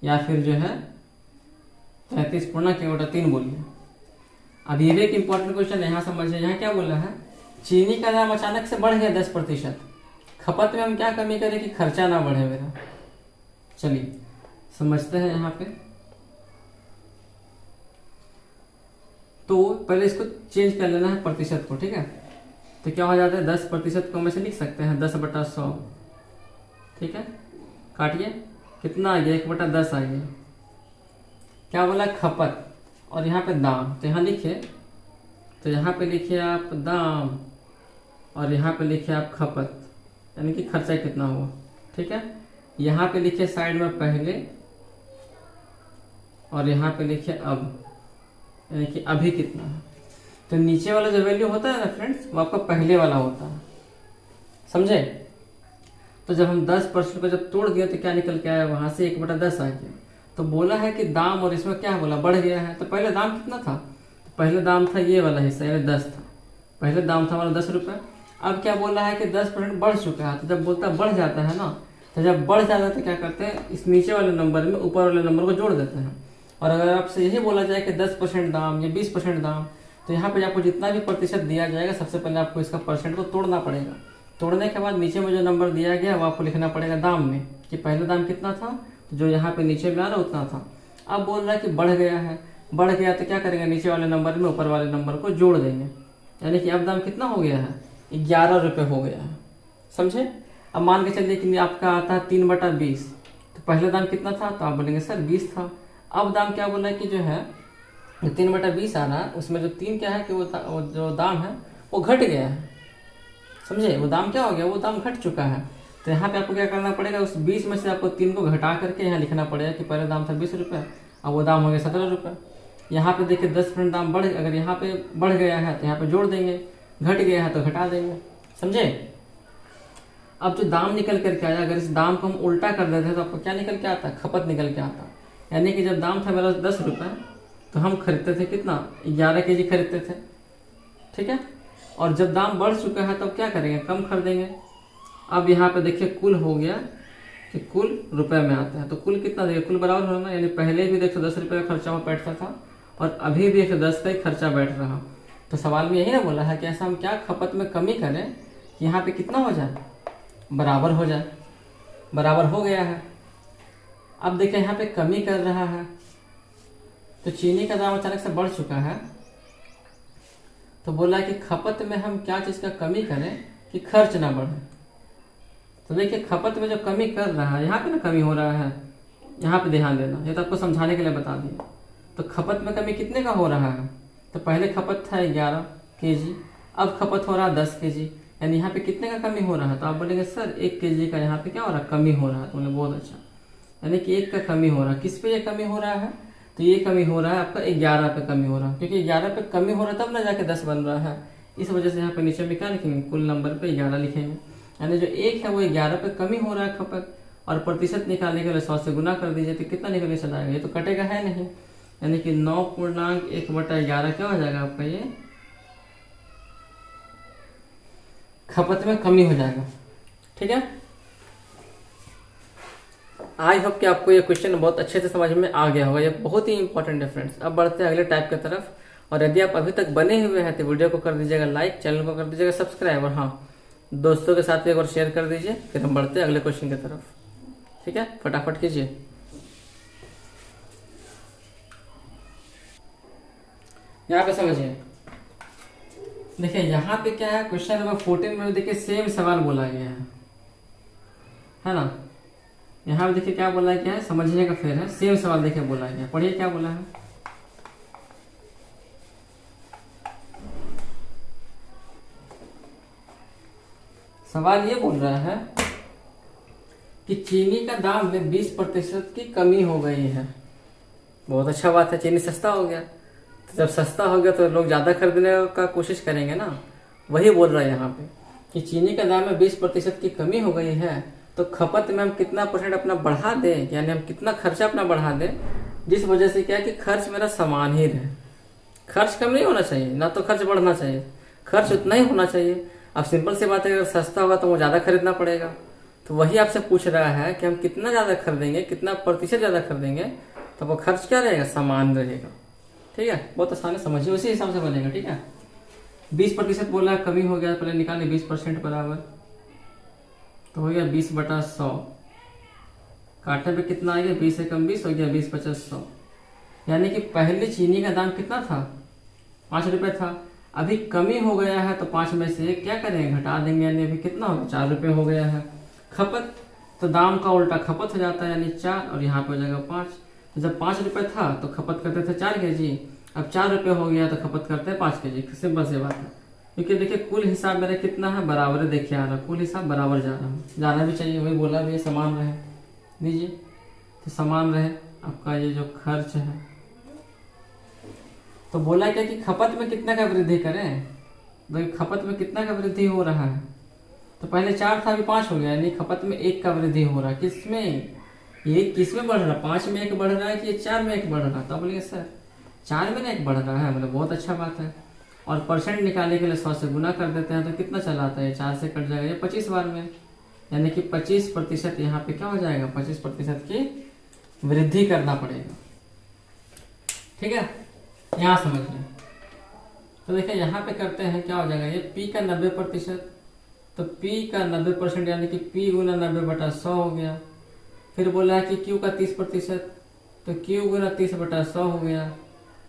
या फिर जो है 33.3 बोलिए। अब ये भी एक इम्पोर्टेंट क्वेश्चन यहाँ समझिए, यहाँ क्या बोला है, चीनी का दाम अचानक से बढ़ गया 10%, खपत में हम क्या कमी करें कि खर्चा ना बढ़े मेरा। चलिए समझते हैं यहाँ पे। तो पहले इसको चेंज कर लेना है प्रतिशत को, ठीक है। तो क्या हो जाता है 10% को हम ऐसे लिख सकते हैं 10/100, ठीक है। काटिए कितना आ गया, 1/10 आ गया। क्या बोला, खपत, और यहाँ पे दाम, तो यहाँ लिखिए, तो यहाँ पे लिखिए आप दाम और यहाँ पे लिखिए आप खपत, यानी कि खर्चा कितना हुआ, ठीक है। यहाँ पे लिखिए साइड में पहले और यहाँ पे लिखिए अब, यानी कि अभी कितना है। तो नीचे वाला जो वैल्यू होता है ना फ्रेंड्स, वो आपका पहले वाला होता है, समझे। तो जब हम 10% को जब तोड़ दिया तो क्या निकल के आया, वहां से 1/10 आ गया। तो बोला है कि दाम, और इसमें क्या बोला, बढ़ गया है। तो पहले दाम कितना था, तो पहले दाम था ये वाला हिस्सा, यानी 10 था, पहले दाम था हमारा 10 रुपये। अब क्या बोला है कि 10% बढ़ चुका है। तो जब बोलता बढ़ जाता है ना, तो जब बढ़ जाता है तो क्या करते हैं, इस नीचे वाले नंबर में ऊपर वाले नंबर को जोड़ देते हैं। और अगर आपसे यही बोला जाए कि 10% दाम या 20% दाम, तो यहाँ पे आपको जितना भी प्रतिशत दिया जाएगा सबसे पहले आपको इसका परसेंट को तोड़ना पड़ेगा। तोड़ने के बाद नीचे में जो नंबर दिया गया वो आपको लिखना पड़ेगा दाम में, कि पहले दाम कितना था, तो जो यहाँ पे नीचे में आ रहा उतना था। अब बोल रहा है कि बढ़ गया है, बढ़ गया तो क्या करेंगे, नीचे वाले नंबर में ऊपर वाले नंबर को जोड़ देंगे, यानी कि अब दाम कितना हो गया है, 11 रुपये हो गया है, समझे। अब मान के चलिए कि आपका आता है 3/20, तो पहले दाम कितना था, तो आप बोलेंगे सर 20 था। अब दाम क्या बोला है कि जो है 3/20 आ रहा है, उसमें जो 3 क्या है कि वो जो दाम है वो घट गया है, समझे। वो दाम क्या हो गया, वो दाम घट चुका है। तो यहाँ पे आपको क्या करना पड़ेगा, उस 20 में से आपको 3 को घटा करके यहाँ लिखना पड़ेगा कि पहले दाम था 20 रुपये, अब वो दाम हो गया 17 रुपये। यहाँ पे देखिए 10% दाम बढ़, अगर यहाँ पे बढ़ गया है तो यहाँ पे जोड़ देंगे, घट गया है तो घटा देंगे, समझे। अब जो दाम निकल करके आया, अगर इस दाम को हम उल्टा कर देते हैं तो आपको क्या निकल के आता है, खपत निकल के आता है। यानी कि जब दाम था मेरा 10 रुपये तो हम खरीदते थे कितना, 11 kg खरीदते थे, ठीक है। और जब दाम बढ़ चुका है तब तो क्या करेंगे, कम खरीदेंगे। अब यहाँ पे देखिए कुल हो गया कि कुल रुपए में आता है, तो कुल कितना देखिए, कुल बराबर होना, यानी पहले भी 110 रुपये का खर्चा वहाँ बैठता था और अभी भी 110 का ही खर्चा बैठ रहा। तो सवाल में यही ना बोला है कि ऐसा हम क्या खपत में कमी करें कि यहाँ पे कितना हो जाए, बराबर हो जाए। बराबर हो गया है। अब देखिए यहाँ पे कमी कर रहा है, तो चीनी का दाम अचानक से बढ़ चुका है, तो बोला कि खपत में हम क्या चीज का कमी करें कि खर्च ना बढ़े। तो देखिए खपत में जो कमी कर रहा है, यहाँ पे ना कमी हो रहा है, यहाँ पे ध्यान देना, ये तो आपको समझाने के लिए बता दिया। तो खपत में कमी कितने का हो रहा है, तो पहले खपत था 11 kg, अब खपत हो रहा है 10 kg, यानी यहाँ पे कितने का कमी हो रहा है। तो आप बोलेंगे सर 1 kg का यहाँ पे क्या हो रहा है, कमी हो रहा है। तो बोले बहुत अच्छा, यानी कि 1 का कमी हो रहा है। किस पे ये कमी हो रहा है, तो ये कमी हो रहा है आपका 11 पे कमी हो रहा है, क्योंकि 11 पे कमी हो रहा है तब ना जाके 10 बन रहा है। इस वजह से यहाँ पे नीचे में क्या लिखेंगे, कुल नंबर पे 11 लिखेंगे, यानी जो 1 है वो 11 पे कमी हो रहा है खपत। और प्रतिशत निकालने के लिए 100 से गुना कर दीजिए, तो कितना निकलने चला आएगा, ये तो कटेगा है नहीं, यानी कि 9.1/11 क्या हो जाएगा आपका, ये खपत में कमी हो जाएगा। ठीक है, आई होप कि आपको ये क्वेश्चन बहुत अच्छे से समझ में आ गया होगा, ये बहुत ही इंपॉर्टेंट है फ्रेंड्स। अब बढ़ते हैं अगले टाइप की तरफ, और यदि आप अभी तक बने हुए हैं तो वीडियो को कर दीजिएगा लाइक, चैनल को कर दीजिएगा सब्सक्राइब, और हाँ दोस्तों के साथ भी एक बार शेयर कर दीजिए। फिर हम बढ़ते हैं अगले क्वेश्चन की तरफ। ठीक है, फटाफट कीजिए। यहाँ पे समझिए, देखिए यहाँ पे क्या है, क्वेश्चन नंबर 14 में देखिए सेम सवाल बोला गया है ना। यहाँ पे देखिए क्या बोला गया है, समझने का फेर है, सेम सवाल देखिए बोला गया, पढ़िए क्या बोला है। सवाल ये बोल रहा है कि चीनी का दाम में 20% की कमी हो गई है। बहुत अच्छा बात है, चीनी सस्ता हो गया, तो जब सस्ता हो गया तो लोग ज्यादा खरीदने का कोशिश करेंगे ना। वही बोल रहा है यहाँ पे कि चीनी का दाम में 20% की कमी हो गई है, तो खपत में हम कितना परसेंट अपना बढ़ा दें, यानी हम कितना खर्चा अपना बढ़ा दें, जिस वजह से क्या है कि खर्च मेरा समान ही रहे। खर्च कम नहीं होना चाहिए, ना तो खर्च बढ़ना चाहिए, खर्च उतना ही होना चाहिए। अब सिंपल सी बात है, अगर सस्ता होगा तो वो ज्यादा खरीदना पड़ेगा। तो वही आपसे पूछ रहा है कि हम कितना ज्यादा खरीदेंगे, कितना प्रतिशत ज्यादा खरीदेंगे, तो वो खर्च क्या रहेगा, समान रहेगा। ठीक है, बहुत आसान है, समझिए, उसी हिसाब से बनेगा। ठीक है, 20% बोला कमी हो गया, पहले निकाले 20% बराबर, तो हो गया 20/100, काटने पे कितना आ गया, 20 से कम 20 हो गया, 20/50, यानी कि पहले चीनी का दाम कितना था, 5 रुपए था, अभी कमी हो गया है तो 5 में से क्या करेंगे, घटा देंगे, यानी अभी कितना हो गया, 4 रुपए हो गया है। खपत तो दाम का उल्टा खपत हो जाता है, यानी 4, और यहाँ पे हो जाएगा 5। तो जब 5 रुपए था तो खपत करते थे 4 kg, अब 4 रुपए हो गया तो खपत करते हैं 5 kg। सिंपल सी बात है, क्योंकि देखिए कुल हिसाब मेरा कितना है, बराबर देखिए आ रहा, कुल हिसाब बराबर जा रहा है, जाना भी चाहिए, वही बोला भी समान रहे, लीजिए तो समान रहे आपका ये जो खर्च है। तो बोला क्या कि खपत में कितना का वृद्धि करें, तो खपत में कितना का वृद्धि हो रहा है, तो पहले 4 था, अभी 5 हो गया, यानी खपत में 1 का वृद्धि हो रहा है। किसमें, ये किसमें बढ़ रहा है, 5 में 1 बढ़ रहा है कि ये 4 में 1 बढ़ रहा है। तो बोलेंगे सर 4 में 1 बढ़ रहा है, मतलब बहुत अच्छा बात है। और परसेंट निकालने के लिए 100 से गुना कर देते हैं, तो कितना चला आता है, 4 से कट जाएगा, ये 25 बार में, यानी कि 25% यहाँ पे क्या हो जाएगा, 25% की वृद्धि करना पड़ेगा। ठीक है, यहाँ समझ लें। तो देखिए यहाँ पे करते हैं, क्या हो जाएगा, ये P का 90%, तो P का 90% यानी कि P गुना 90/100 हो गया। फिर बोला है कि Q का 30%, तो Q गुना 30/100 हो गया।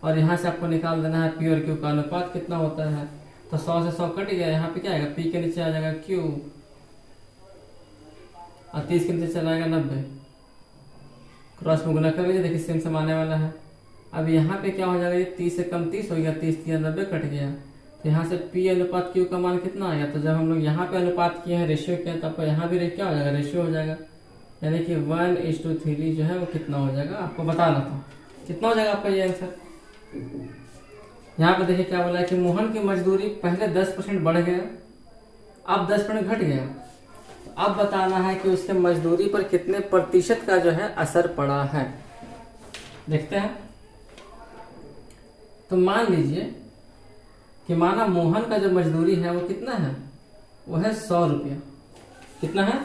और यहाँ से आपको निकाल देना है P और Q का अनुपात कितना होता है, तो 100 से 100 कट गया, यहाँ पे क्या आएगा, P के नीचे आ जाएगा Q, और 30 के नीचे चला आएगा 90, क्रॉस में गुना कर लीजिए, देखिए सेम सम आने वाला है। अब यहाँ पे क्या हो जाएगा, ये 30 से कम 30 हो गया, 30 3 90 कट गया, तो यहाँ से P अनुपात Q का मान कितना आएगा। तो जब हम लोग यहाँ पे अनुपात किए हैं, रेशियो किया, तो आपको यहाँ भी क्या हो जाएगा, रेशियो हो जाएगा, यानी कि 1:3 जो है वो कितना हो जाएगा, आपको बताना था कितना हो जाएगा आपका ये आंसर। यहाँ पे देखिए क्या बोला है कि मोहन की मजदूरी पहले 10% बढ़ गया, अब 10% घट गया, तो अब बताना है कि उसके मजदूरी पर कितने प्रतिशत का जो है असर पड़ा है। देखते हैं, तो मान लीजिए कि माना मोहन का जो मजदूरी है वो कितना है, वो है 100 रुपया, कितना है,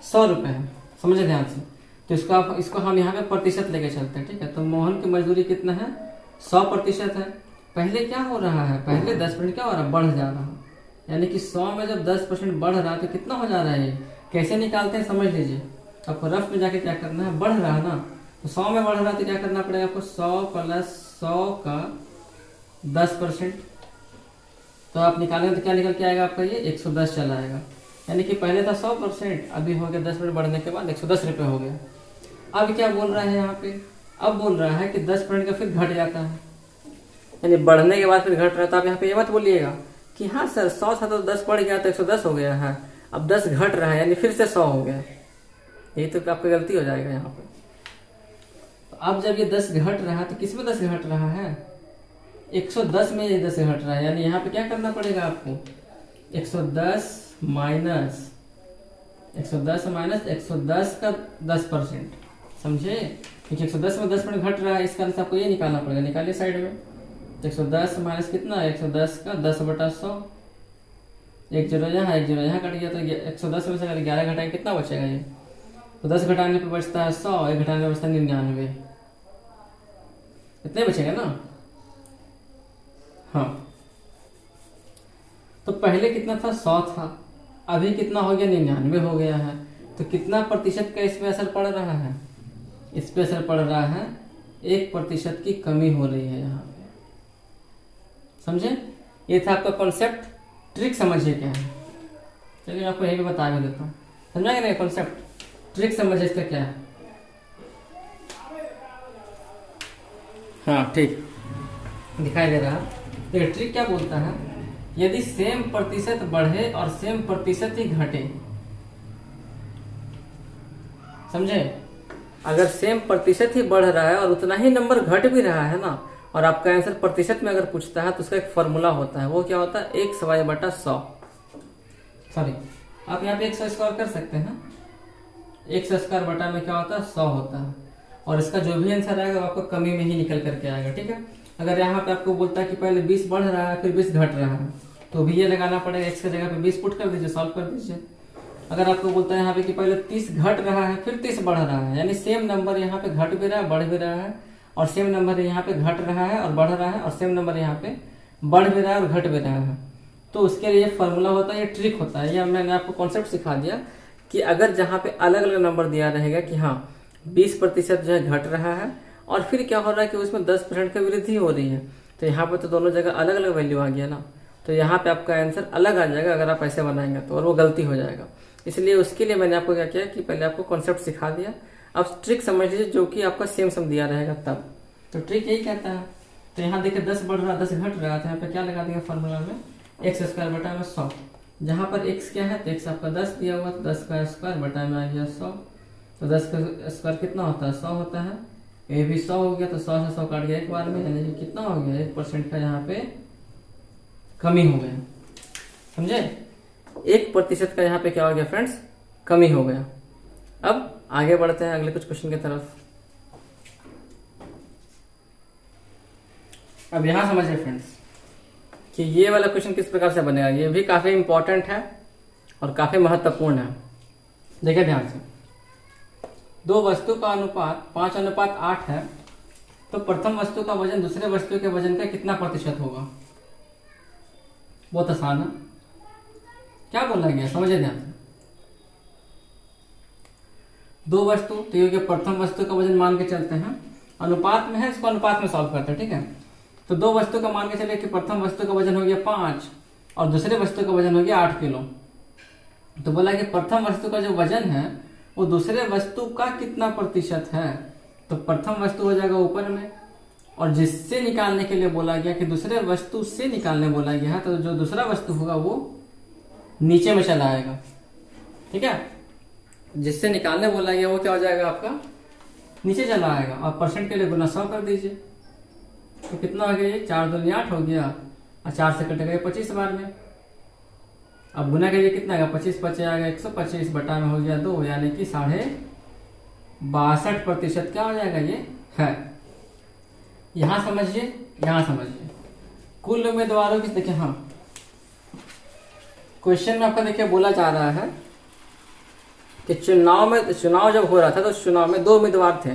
100 रुपये है, समझे ध्यान से। तो इसको हम यहाँ पे प्रतिशत लेके चलते हैं। ठीक है, तो मोहन की मजदूरी कितना है, 100% है। पहले क्या हो रहा है, पहले 10% क्या हो रहा है, बढ़ जा रहा है, यानी कि 100 में जब 10% बढ़ रहा है तो कितना हो जा रहा है, कैसे निकालते हैं समझ लीजिए। आपको रफ में जाके क्या करना है, बढ़ रहा है ना, तो 100 में बढ़ रहा है तो क्या करना पड़ेगा आपको, 100 + 100 का 10%, तो आप निकालेंगे तो क्या निकल के आएगा आपका, ये 110 चला आएगा। यानी कि पहले था 100%, अभी हो गया 10% बढ़ने के बाद 110 रुपये हो गया। अब क्या बोल रहा है यहाँ पे, अब बोल रहा है कि 10% का फिर घट जाता है, यानी बढ़ने के बाद फिर घट रहा है। तो आप यहाँ पे ये मत बोलिएगा कि हाँ सर 100 था तो 10 बढ़ गया तो 110 हो गया है, अब 10 घट रहा है यानी फिर से 100 हो गया। यही तो आपकी गलती हो जाएगा यहाँ पे। तो अब जब ये 10 घट रहा है तो किस में 10 घट रहा है, 110 में ये 10 घट रहा है, यानी यहाँ पे क्या करना पड़ेगा आपको, 110 माइनस 110 का 10%, समझे, क्योंकि 110 में 10% घट रहा है, इस कारण से आपको ये निकालना पड़ेगा। निकालिए साइड में, तो 110 माइनस कितना, 110 का 10/100, 1 0 यहाँ 1 0 यहाँ कट गया, तो 110 में से अगर 11 घटाएं कितना बचेगा ये, तो 10 घटाने पे बचता है 100, 1 घटाने पे बचता है 99, इतने बचेगा ना। हाँ, तो पहले कितना था, 100 था, अभी कितना हो गया, 99 हो गया है। तो कितना प्रतिशत का इस पे असर पड़ रहा है, इस पे असर पड़ रहा है 1% की कमी हो रही है यहाँ पे, समझे। ये था आपका कॉन्सेप्ट, ट्रिक समझिए क्या है। चलिए आपको यही भी बता भी देता हूँ, समझाएंगे ना कॉन्सेप्ट, ट्रिक समझिए इसका क्या है। हाँ ठीक दिखाई दे रहा है। देखिए ट्रिक क्या बोलता है, यदि सेम प्रतिशत बढ़े और सेम प्रतिशत ही घटे, समझे, अगर सेम प्रतिशत ही बढ़ रहा है और उतना ही नंबर घट भी रहा है ना, और आपका आंसर प्रतिशत में अगर पूछता है तो उसका एक फॉर्मूला होता है, वो क्या होता है, 1/100। सॉरी, आप यहाँ पे 100 स्क्वायर कर सकते हैं, 100 स्क्वायर बटा में क्या होता है, 100 होता है, और इसका जो भी आंसर आएगा वो आपको कमी में ही निकल करके आएगा, ठीक है। अगर यहाँ पे आपको बोलता है कि पहले 20 बढ़ रहा है फिर 20 घट रहा है, तो भी ये लगाना पड़ेगा, x की जगह पे 20 पुट कर दीजिए, सॉल्व कर दीजिए। अगर आपको बोलता है यहाँ पे कि पहले 30 घट रहा है फिर 30 बढ़ रहा है, यानी सेम नंबर यहाँ पे घट भी रहा है बढ़ भी रहा है, और सेम नंबर यहाँ पे घट रहा है और बढ़ रहा है, और सेम नंबर यहाँ पे बढ़ भी रहा है और घट भी रहा है, तो उसके लिए फॉर्मूला होता है, ये ट्रिक होता है। ये मैंने आपको कॉन्सेप्ट सिखा दिया कि अगर जहाँ पे अलग अलग नंबर दिया रहेगा कि हाँ 20% जो है घट रहा है, और फिर क्या हो रहा है कि उसमें 10% की वृद्धि हो रही है, तो यहाँ पे तो दोनों जगह अलग अलग वैल्यू आ गया ना, तो यहाँ पे आपका आंसर अलग आ जाएगा अगर आप ऐसे बनाएंगे तो, और वो गलती हो जाएगा। इसलिए उसके लिए मैंने आपको क्या किया कि पहले आपको कॉन्सेप्ट सिखा दिया, अब ट्रिक समझ लीजिए जो कि आपका सेम सम दिया रहेगा तब। तो ट्रिक यही कहता है। तो यहाँ देखिए 10 बढ़ रहा 10 घट रहा, तो यहाँ पे क्या लगा देंगे फॉर्मूला में, x स्क्वायर बटा में 100, जहाँ पर x क्या है तो x आपका 10 दिया हुआ, तो 10 का स्क्वायर बटा में आ गया 100, तो 10 का स्क्वायर कितना होता है, 100 होता है, ये भी 100 हो गया, तो 100 से 100 काट गया एक बार में, यानी कि कितना हो गया, 1% का यहाँ पे कमी हो गया, समझे, 1% का यहाँ पे क्या हो गया फ्रेंड्स, कमी हो गया। अब आगे बढ़ते हैं अगले कुछ क्वेश्चन की तरफ। अब यहाँ समझिए फ्रेंड्स कि ये वाला क्वेश्चन किस प्रकार से बनेगा, ये भी काफी इंपॉर्टेंट है और काफी महत्वपूर्ण है। देखिए ध्यान से, दो वस्तु का अनुपात 5:8 है, तो प्रथम वस्तु का वजन दूसरे वस्तु के वजन का कितना प्रतिशत होगा। बहुत आसान है, क्या बोला गया समझिए ध्यान से। दो वस्तु, तो ये प्रथम वस्तु का वजन मान के चलते हैं, अनुपात में है, इसको अनुपात में सॉल्व करते हैं, ठीक है। तो दो वस्तु का मान के चलिए कि प्रथम वस्तु का वजन हो गया 5 और दूसरे वस्तु का वजन हो गया 8 किलो। तो बोला कि प्रथम वस्तु का जो वजन है वो दूसरे वस्तु का कितना प्रतिशत है, तो प्रथम वस्तु हो जाएगा ऊपर में, और जिससे निकालने के लिए बोला गया कि दूसरे वस्तु से निकालने बोला गया है, तो जो दूसरा वस्तु होगा वो नीचे में चला आएगा, ठीक है। जिससे निकालने बोला गया वो क्या हो जाएगा आपका, नीचे चला आएगा, और परसेंट के लिए गुना 100 कर दीजिए, तो कितना हो गया, ये 4 दूनी 8 हो गया, और 4 से कटेगा ये 25 बार में। अब गुना करिए कितना आएगा, 25 25 आएगा 125 बटा में हो गया 2, यानी कि 62.62% क्या हो जाएगा ये है। यहां समझिए, यहां समझिए, कुल उम्मीदवारों की, देखिए हाँ क्वेश्चन में आपका देखिए बोला जा रहा है कि चुनाव जब हो रहा था तो चुनाव में 2 उम्मीदवार थे,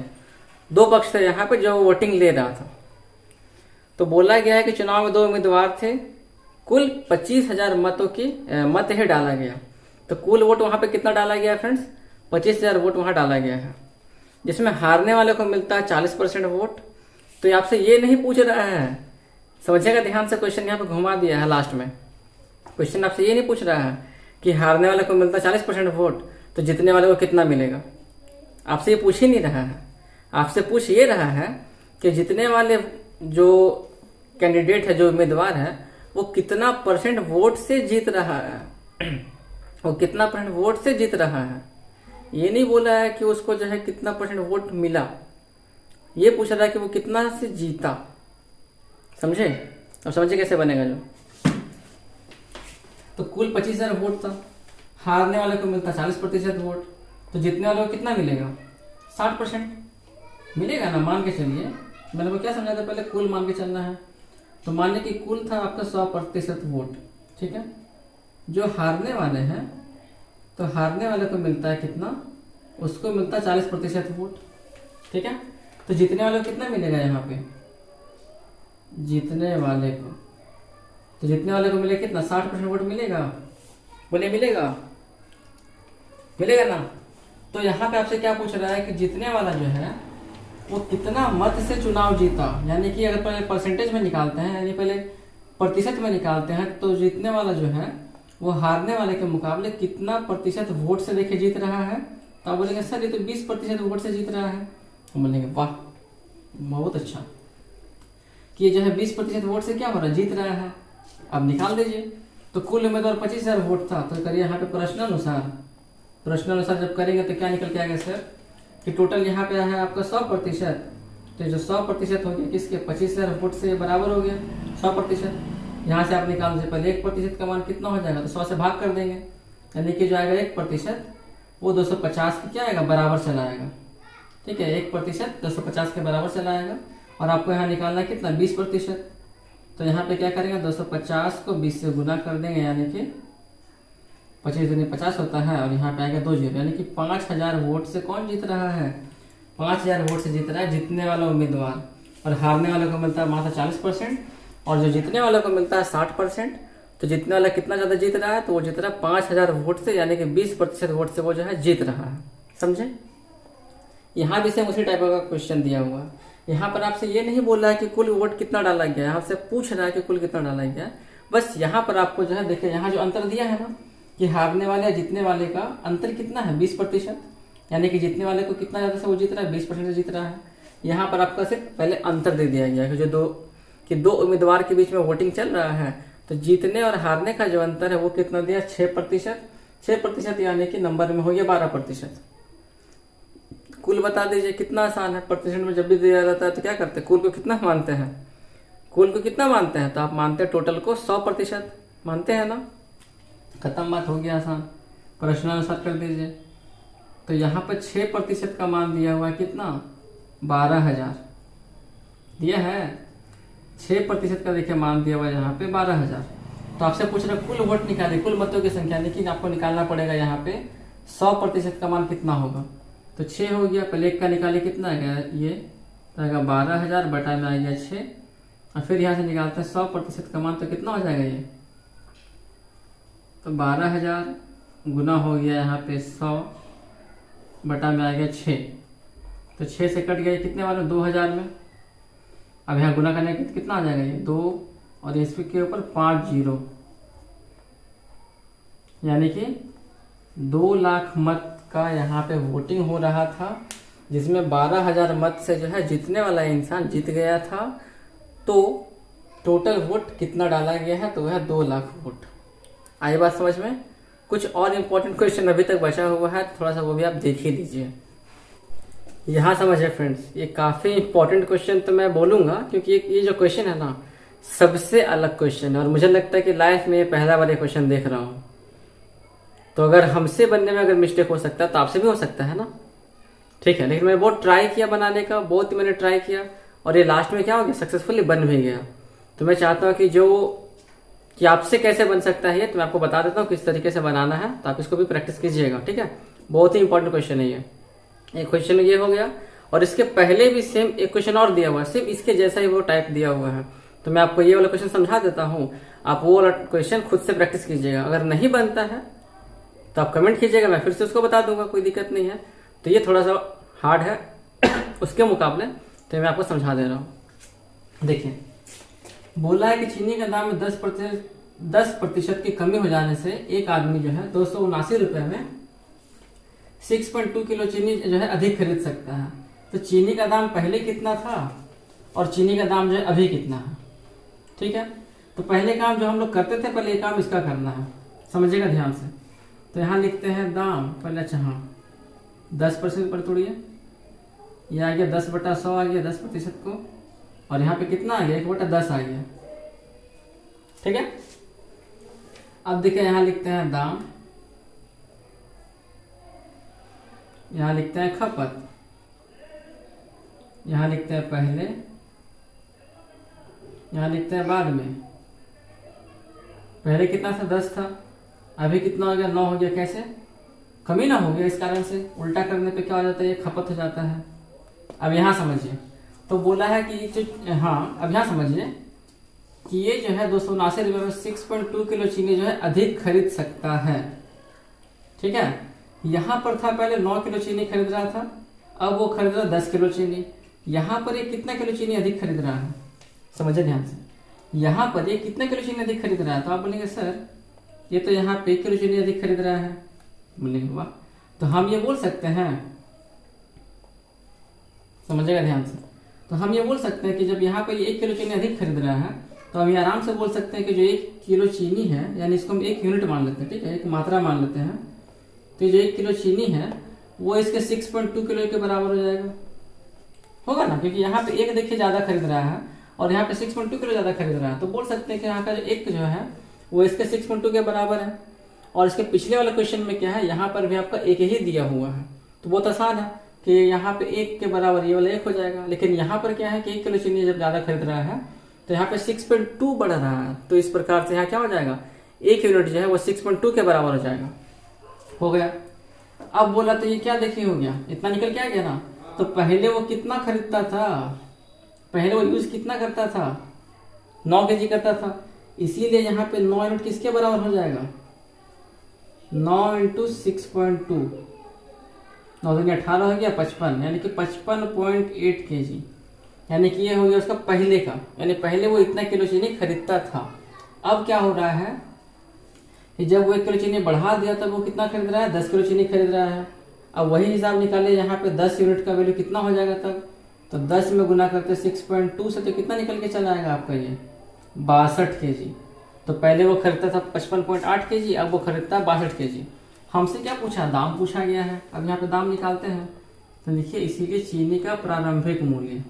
2 पक्ष थे यहाँ पे जो वोटिंग ले रहा था। तो बोला गया है कि चुनाव में 2 उम्मीदवार थे, कुल 25,000 मतों की मत ही डाला गया। तो कुल वोट वहां पे कितना डाला गया है फ्रेंड्स, 25,000 वोट वहां डाला गया है, जिसमें हारने वाले को मिलता है 40% वोट। तो ये आपसे ये नहीं पूछ रहा है, समझिएगा ध्यान से, क्वेश्चन यहाँ पे घुमा दिया है लास्ट में। क्वेश्चन आपसे ये नहीं पूछ रहा है कि हारने वाले को मिलता है 40% वोट, तो जीतने वाले को कितना मिलेगा, आपसे ये पूछ ही नहीं रहा है, आपसे पूछ ये रहा है कि जीतने वाले जो कैंडिडेट है, जो उम्मीदवार है, वो कितना परसेंट वोट से जीत रहा है। वो कितना परसेंट वोट से जीत रहा है, ये नहीं बोला है कि उसको जो है कितना परसेंट वोट मिला, ये पूछ रहा है कि वो कितना से जीता। समझे? अब समझे कैसे बनेगा जो। तो कुल 25,000 वोट था, हारने वाले को मिलता 40% वोट, तो जीतने वाले को कितना मिलेगा? 60% मिलेगा ना। मान के चलिए, मैंने वो क्या समझा था पहले, कुल मान के चलना है। तो मान लीजिए कि कुल था आपका 100% वोट, ठीक है। जो हारने वाले हैं, तो हारने वाले को मिलता है कितना? उसको मिलता है 40% वोट, ठीक है। तो जीतने वाले को कितना मिलेगा यहाँ पे? जीतने वाले को, तो जीतने वाले को मिलेगा कितना? 60% वोट मिलेगा। बोले मिलेगा? मिलेगा ना। तो यहाँ पे आपसे क्या पूछ रहा है कि जीतने वाला जो है वो कितना मत से चुनाव जीता। यानी कि अगर पहले परसेंटेज में निकालते हैं, यानी पहले प्रतिशत में निकालते हैं, तो जीतने वाला जो है वो हारने वाले के मुकाबले कितना प्रतिशत वोट से देखिए जीत रहा है। तो आप बोलेंगे सर ये तो 20% वोट से जीत रहा है। हम बोलेंगे वाह बहुत अच्छा, कि ये जो है 20% वोट से क्या हो रहा है? जीत रहा है। अब निकाल दीजिए। तो कुल उम्मीदवार 25,000 वोट था, तो करिए यहाँ पे प्रश्न अनुसार जब करेंगे तो क्या निकल के आएगा सर कि टोटल यहाँ पे है आपका 100%। तो जो 100% हो गया किसके? 25,000 वोट से बराबर हो गया 100%। यहाँ से आप निकाल दीजिए, पहले 1% का मान कितना हो जाएगा? तो 100 से भाग कर देंगे, यानी कि जो आएगा 1% वो 250 के क्या आएगा? बराबर चला आएगा, ठीक है। 1% 250 के बराबर चला आएगा। और आपको यहाँ निकालना कितना? 20%। तो यहाँ पे क्या करेंगे? 250 को 20 से गुना कर देंगे, यानी कि 25 दूनी 50 होता है, और यहाँ पे आएगा 2 जीरो, यानी कि 5,000 वोट से कौन जीत रहा है? 5,000 वोट से जीत रहा है जीतने वाला उम्मीदवार। और हारने वाले को मिलता है मात्र 40%, और जो जीतने वाले को मिलता है 60%। तो जीतने वाला कितना ज्यादा जीत रहा है? तो वो जीत रहा है 5,000 वोट से, यानी कि 20% वोट से वो जो है जीत रहा है। समझे? यहाँ भी सेम उसी टाइप का क्वेश्चन दिया हुआ है। यहाँ पर आपसे ये नहीं बोल रहा है कि कुल वोट कितना डाला गया है, आपसे पूछ रहा है कि कुल कितना डाला गया है। बस यहाँ पर आपको जो है देखिए, यहाँ जो अंतर दिया है ना कि हारने वाले या जीतने वाले का अंतर कितना है? 20%, यानी कि जीतने वाले को कितना ज्यादा से वो जीत रहा है? 20% से जीत रहा है। यहाँ पर आपका सिर्फ पहले अंतर दे दिया गया है कि जो दो उम्मीदवार के बीच में वोटिंग चल रहा है, तो जीतने और हारने का जो अंतर है वो कितना दिया? 6%। 6% यानी कि नंबर में हो गया 12%। कुल बता दीजिए, कितना आसान है। प्रतिशत में जब भी दिया जाता है तो क्या करते हैं? कुल को कितना मानते हैं? कुल को कितना मानते हैं? तो आप मानते हैं टोटल को 100% मानते हैं ना। खत्म, बात हो गया आसान। प्रश्न अनुसार कर दीजिए। तो यहाँ पर 6% का मान दिया हुआ है कितना? 12,000 दिया है। 6% का देखिए मान दिया हुआ है यहाँ पे 12,000। तो आपसे पूछ रहे कुल वोट निकालिए, कुल मतों की संख्या, लेकिन आपको निकालना पड़ेगा यहाँ पे 100% का मान कितना होगा। तो 6 हो गया, पहले 1 का निकालिए कितना आ गया? ये आएगा 12,000 बटा में आ गया 6, और फिर यहाँ से निकालते हैं 100% का मान, तो कितना हो जाएगा ये? तो 12,000 गुना हो गया यहाँ पे 100 बटा में आ गया 6। तो 6 से कट गया कितने वाले? 2,000 में। अब यहाँ गुना करने के कितना आ जाएगा? ये 2 और इसके के ऊपर 5 जीरो, यानी कि 2 लाख मत का यहाँ पे वोटिंग हो रहा था, जिसमें 12,000 मत से जो है जीतने वाला इंसान जीत गया था। तो टोटल वोट कितना डाला गया है? तो वह 2 लाख वोट। आई बात समझ में? कुछ और इम्पोर्टेंट क्वेश्चन अभी तक बचा हुआ है, थोड़ा सा वो भी आप देख ही लीजिए। यहाँ समझे फ्रेंड्स, ये काफी इंपॉर्टेंट क्वेश्चन तो मैं बोलूंगा, क्योंकि ये जो क्वेश्चन है ना सबसे अलग क्वेश्चन है, और मुझे लगता है कि लाइफ में पहला बार ये क्वेश्चन देख रहा हूँ। तो अगर हमसे बनने में अगर मिस्टेक हो सकता है तो आपसे भी हो सकता है ना, ठीक है। लेकिन मैंने बहुत ट्राई किया बनाने का, बहुत ही मैंने ट्राई किया, और ये लास्ट में क्या हो गया? सक्सेसफुली बन भी गया। तो मैं चाहता हूँ कि आपसे कैसे बन सकता है ये तो मैं आपको बता देता हूँ किस तरीके से बनाना है, तो आप इसको भी प्रैक्टिस कीजिएगा, ठीक है। बहुत ही इंपॉर्टेंट क्वेश्चन है ये। एक क्वेश्चन ये हो गया, और इसके पहले भी सेम एक क्वेश्चन और दिया हुआ है, सिर्फ इसके जैसा ही वो टाइप दिया हुआ है। तो मैं आपको ये वाला क्वेश्चन समझा देता हूँ, आप वो वाला क्वेश्चन खुद से प्रैक्टिस कीजिएगा। अगर नहीं बनता है तो आप कमेंट कीजिएगा, मैं फिर से उसको बता दूंगा, कोई दिक्कत नहीं है। तो ये थोड़ा सा हार्ड है उसके मुकाबले, तो मैं आपको समझा दे रहा हूँ। देखिए, बोला है कि चीनी के दाम में 10% की कमी हो जाने से एक आदमी जो है 279 रुपए में 6.2 किलो चीनी जो है अधिक खरीद सकता है। तो चीनी का दाम पहले कितना था और चीनी का दाम जो है अभी कितना है। ठीक है, तो पहले काम जो हम लोग करते थे, पहले ये काम इसका करना है, समझिएगा ध्यान से। तो यहाँ लिखते हैं दाम पहले, अच्छा हाँ 10% पर तोड़िए, ये आ गया 10/100 आ गया 10% को, और यहाँ पे कितना आ गया 1/10 आ गया। ठीक है, अब देखिए यहाँ लिखते हैं दाम, यहाँ लिखते हैं खपत, यहाँ लिखते हैं पहले, यहाँ लिखते हैं बाद में। पहले कितना था 10 था, अभी कितना हो गया 9 हो गया। कैसे कमी ना हो गया, इस कारण से उल्टा करने पे क्या हो जाता है, ये खपत हो जाता है। अब यहाँ समझिए, तो बोला है कि जो, हाँ अब यहाँ समझिए कि ये जो है 279 रुपये में 6.2 किलो चीनी जो है अधिक खरीद सकता है। ठीक है, यहाँ पर था पहले 9 किलो चीनी खरीद रहा था, अब वो खरीद रहा 10 किलो चीनी। यहाँ पर ये कितना किलो चीनी अधिक खरीद रहा है, समझिए ध्यान से। यहाँ पर ये कितना किलो चीनी अधिक खरीद रहा है, तो आप बोलेंगे सर ये तो यहाँ पे 1 किलो चीनी अधिक खरीद रहा है। बोलेंगे वाह, तो हम ये बोल सकते हैं, समझिएगा ध्यान से, तो हम ये बोल सकते हैं कि जब यहाँ पर ये 1 किलो चीनी अधिक खरीद रहा है, तो हम ये आराम से बोल सकते हैं कि जो 1 किलो चीनी है, यानी इसको हम 1 यूनिट मान लेते हैं, ठीक है, एक मात्रा मान लेते हैं। तो जो 1 किलो चीनी है वो इसके 6.2 किलो के बराबर हो जाएगा, होगा ना, क्योंकि यहाँ पे एक देखिए ज्यादा खरीद रहा है और यहाँ पे 6.2 किलो ज्यादा खरीद रहा है। तो बोल सकते हैं कि यहाँ का जो एक जो है वो इसके 6.2 के बराबर है। और इसके पिछले वाले क्वेश्चन में क्या है, यहाँ पर भी आपका एक ही दिया हुआ है, तो बहुत आसान है कि यहाँ पे 1 के बराबर ये वाला 1 हो जाएगा। लेकिन यहाँ पर क्या है कि 1 किलो चीनी जब ज्यादा खरीद रहा है तो यहाँ पे 6.2 बढ़ रहा है, तो इस प्रकार से यहाँ क्या हो जाएगा, 1 यूनिट जो है वो 6.2 के बराबर हो जाएगा। हो गया। अब बोला तो ये क्या देखिए हो गया, इतना निकल के आ गया ना। तो पहले वो कितना खरीदता था, पहले वो यूज कितना करता था, 9 केजी करता था, इसीलिए यहाँ पे 9 यूनिट किसके बराबर हो जाएगा, 9 इंटू 6.2, 9 दूनी 18 हो गया 55, यानी कि 55.8 केजी, यानी कि ये हो गया उसका पहले का, यानी पहले वो इतना किलो चीनी खरीदता था। अब क्या हो रहा है कि जब वो 1 किलो चीनी बढ़ा दिया तब वो कितना खरीद रहा है, 10 किलो चीनी खरीद रहा है। अब वही हिसाब निकाले, यहाँ पे 10 यूनिट का वैल्यू कितना हो जाएगा तब, तो 10 में गुना करते 6.2 से, तो कितना निकल के चला आएगा आपका ये 62 केजी। तो पहले वो खरीदता था 55.8 केजी, अब वो खरीदता है 62 केजी। हमसे क्या पूछा, दाम पूछा गया है। अब यहाँ पे दाम निकालते हैं, तो देखिए इसीलिए चीनी का प्रारंभिक मूल्य,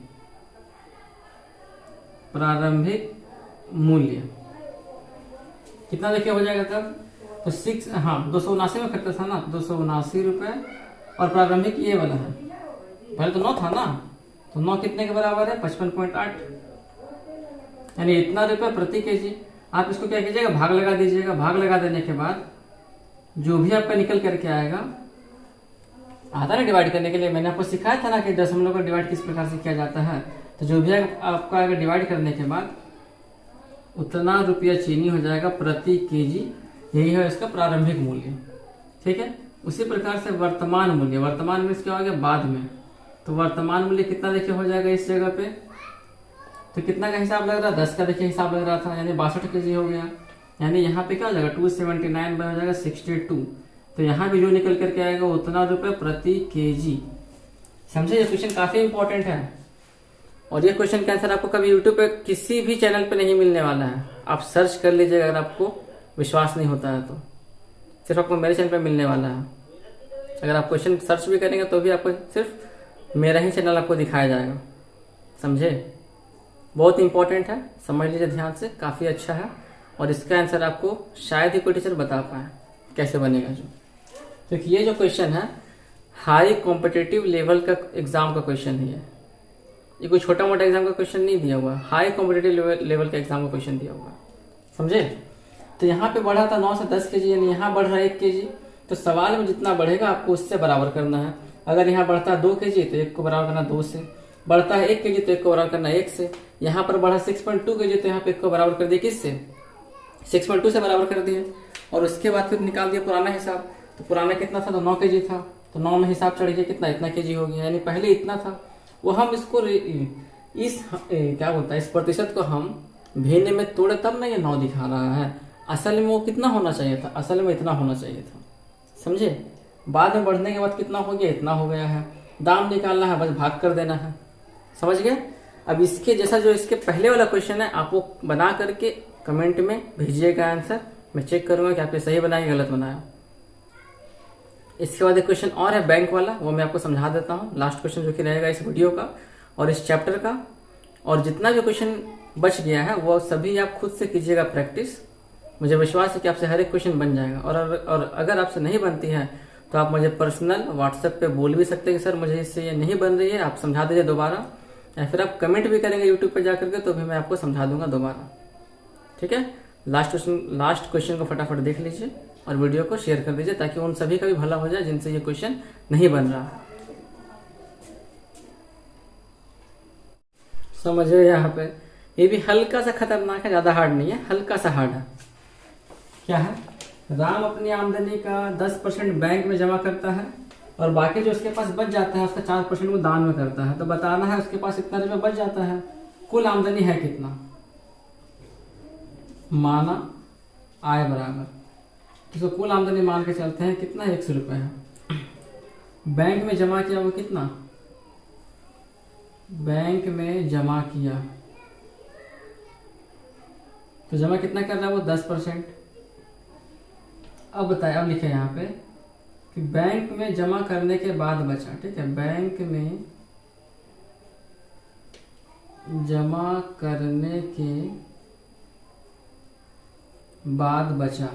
प्रारंभिक मूल्य कितना देखिए हो जाएगा तब, तो 279 में खरीदता था ना, 279 रुपये, और प्रारंभिक ये वाला है, पहले तो 9 था ना, तो 9 कितने के बराबर है, 55.8, यानी इतना रुपये प्रति केजी। आप इसको क्या कीजिएगा, भाग लगा दीजिएगा। भाग लगा देने के बाद जो भी आपका निकल करके आएगा, आता ना डिवाइड करने के लिए, मैंने आपको सिखाया था ना कि दशमलव का डिवाइड किस प्रकार से किया जाता है। तो जो भी आपका आएगा डिवाइड करने के बाद उतना रुपया चीनी हो जाएगा प्रति केजी, यही है इसका प्रारंभिक मूल्य। ठीक है, उसी प्रकार से वर्तमान मूल्य, वर्तमान में क्या हो गया बाद में, तो वर्तमान मूल्य कितना देखिए हो जाएगा इस जगह पे, तो कितना का हिसाब लग रहा है, 10 का देखिए हिसाब लग रहा था, यानी 62 केजी हो गया। यानी यहाँ पे क्या हो जाएगा 279 में हो जाएगा 62, तो यहाँ भी जो निकल करके आएगा उतना रुपये प्रति केजी। समझे, ये क्वेश्चन काफी इंपॉर्टेंट है, और ये क्वेश्चन का आंसर आपको कभी यूट्यूब पे किसी भी चैनल पे नहीं मिलने वाला है। आप सर्च कर लीजिएगा, अगर आपको विश्वास नहीं होता है तो सिर्फ आपको मेरे चैनल पे मिलने वाला है। अगर आप क्वेश्चन सर्च भी करेंगे तो भी आपको सिर्फ मेरा ही चैनल आपको दिखाया जाएगा। समझे, बहुत इंपॉर्टेंट है, समझ लीजिए ध्यान से, काफी अच्छा है। और इसका आंसर आपको शायद ही कोई टीचर बता पाए कैसे बनेगा जो, क्योंकि ये जो क्वेश्चन है हाई कॉम्पिटिटिव लेवल का एग्जाम का क्वेश्चन ही है। ये कोई छोटा मोटा एग्जाम का क्वेश्चन नहीं दिया हुआ, हाई कॉम्पिटिटिव लेवल का एग्जाम का क्वेश्चन दिया हुआ। समझे, तो यहाँ पे बढ़ा था 9 से 10 केजी, यानी यहाँ बढ़ रहा है 1 केजी। तो सवाल में जितना बढ़ेगा आपको उससे बराबर करना है। अगर यहाँ बढ़ता है 2 केजी तो 1 को बराबर करना 2 से, बढ़ता है 1 केजी तो 1 को बराबर करना 1 से। यहाँ पर बढ़ा 6.2 केजी तो यहाँ पे 1 को बराबर कर दिया किससे, 6.2 से बराबर कर दिए। और उसके बाद फिर निकाल दिया पुराना हिसाब, तो पुराना कितना था, तो 9 केजी था, तो 9 में हिसाब चढ़ गया कितना, इतना केजी हो गया, यानी पहले इतना था। वो हम इसको क्या बोलता है, इस प्रतिशत को हम भिन्न में तोड़े तब ना ये 9 दिखा रहा है। असल में वो कितना होना चाहिए था, असल में इतना होना चाहिए था। समझे, बाद में बढ़ने के बाद कितना हो गया, इतना हो गया है, दाम निकालना है, बस भाग कर देना है। समझ गए। अब इसके जैसा जो इसके पहले वाला क्वेश्चन है आप वो बना करके कमेंट में भेजिएगा आंसर, मैं चेक करूंगा कि आपने सही बनाया गलत बनाया। इसके बाद एक क्वेश्चन और है बैंक वाला, वो मैं आपको समझा देता हूँ, लास्ट क्वेश्चन जो कि रहेगा इस वीडियो का और इस चैप्टर का। और जितना भी क्वेश्चन बच गया है वो सभी आप खुद से कीजिएगा प्रैक्टिस, मुझे विश्वास है कि आपसे हर एक क्वेश्चन बन जाएगा। और अगर आपसे नहीं बनती है तो आप मुझे पर्सनल व्हाट्सएप पे बोल भी सकते हैं कि सर मुझे इससे ये नहीं बन रही है, आप समझा दीजिए दोबारा, या फिर आप कमेंट भी करेंगे यूट्यूब पे जाकर के तो भी मैं आपको समझा दूंगा दोबारा। ठीक है। लास्ट क्वेश्चन को फटाफट देख लीजिए और वीडियो को शेयर कर दीजिए ताकि उन सभी का भी भला हो जाए जिनसे ये क्वेश्चन नहीं बन रहा है। समझिए यहाँ पे ये भी हल्का सा खतरनाक है, ज्यादा हार्ड नहीं है, हल्का सा हार्ड है। क्या है, राम अपनी आमदनी का 10% बैंक में जमा करता है और बाकी जो उसके पास बच जाता है उसका 4% वो दान में करता है। तो बताना है उसके पास इतना रुपया बच जाता है, कुल आमदनी है कितना। माना आय बराबर, इसको कुल आमदनी मान के चलते हैं कितना, 100 रुपये है। बैंक में जमा किया वो कितना, बैंक में जमा किया तो जमा कितना कर रहा है वो 10%। अब बताए, अब लिखे यहाँ पे कि बैंक में जमा करने के बाद बचा, ठीक है, बैंक में जमा करने के बाद बचा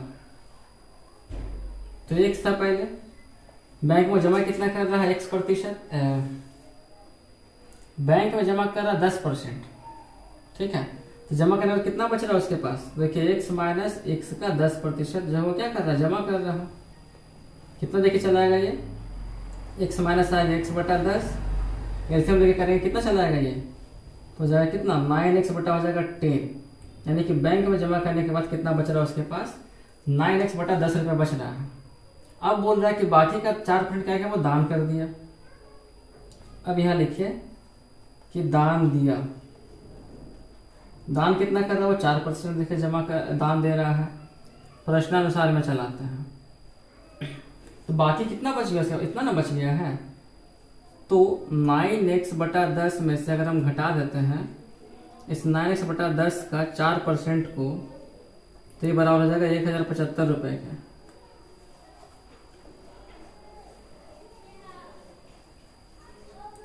तो एक था पहले, बैंक में जमा कितना कर रहा है 1%, बैंक में जमा कर रहा 10%, ठीक है। तो जमा करने में कितना बच रहा है उसके पास, देखिए x माइनस एक्स का 10% जो वो क्या कर रहा है, जमा कर रहा है। कितना देखे चलाएगा ये, x माइनस आएगा x बटा 10, एल्सियम लेके करेंगे कितना चलाएगा ये, तो जाएगा कितना 9x बटा हो जाएगा 10, यानी कि बैंक में जमा करने के बाद कितना बच रहा है उसके पास 9x बटा 10 रुपये बच रहा है। अब बोल रहा है कि बाकी का 4% क्या है वो दान कर दिया। अब यहाँ लिखिए कि दान दिया, दान कितना कर रहा है वो 4% देखिए जमा कर दान दे रहा है, प्रश्नानुसार में चलाते हैं। तो बाकी कितना बच गया, इतना ना बच गया है। तो 9x बटा 10 में से अगर हम घटा देते हैं इस 9x बटा 10 का 4% को, तो ये बराबर हो जाएगा 1075 रुपये के।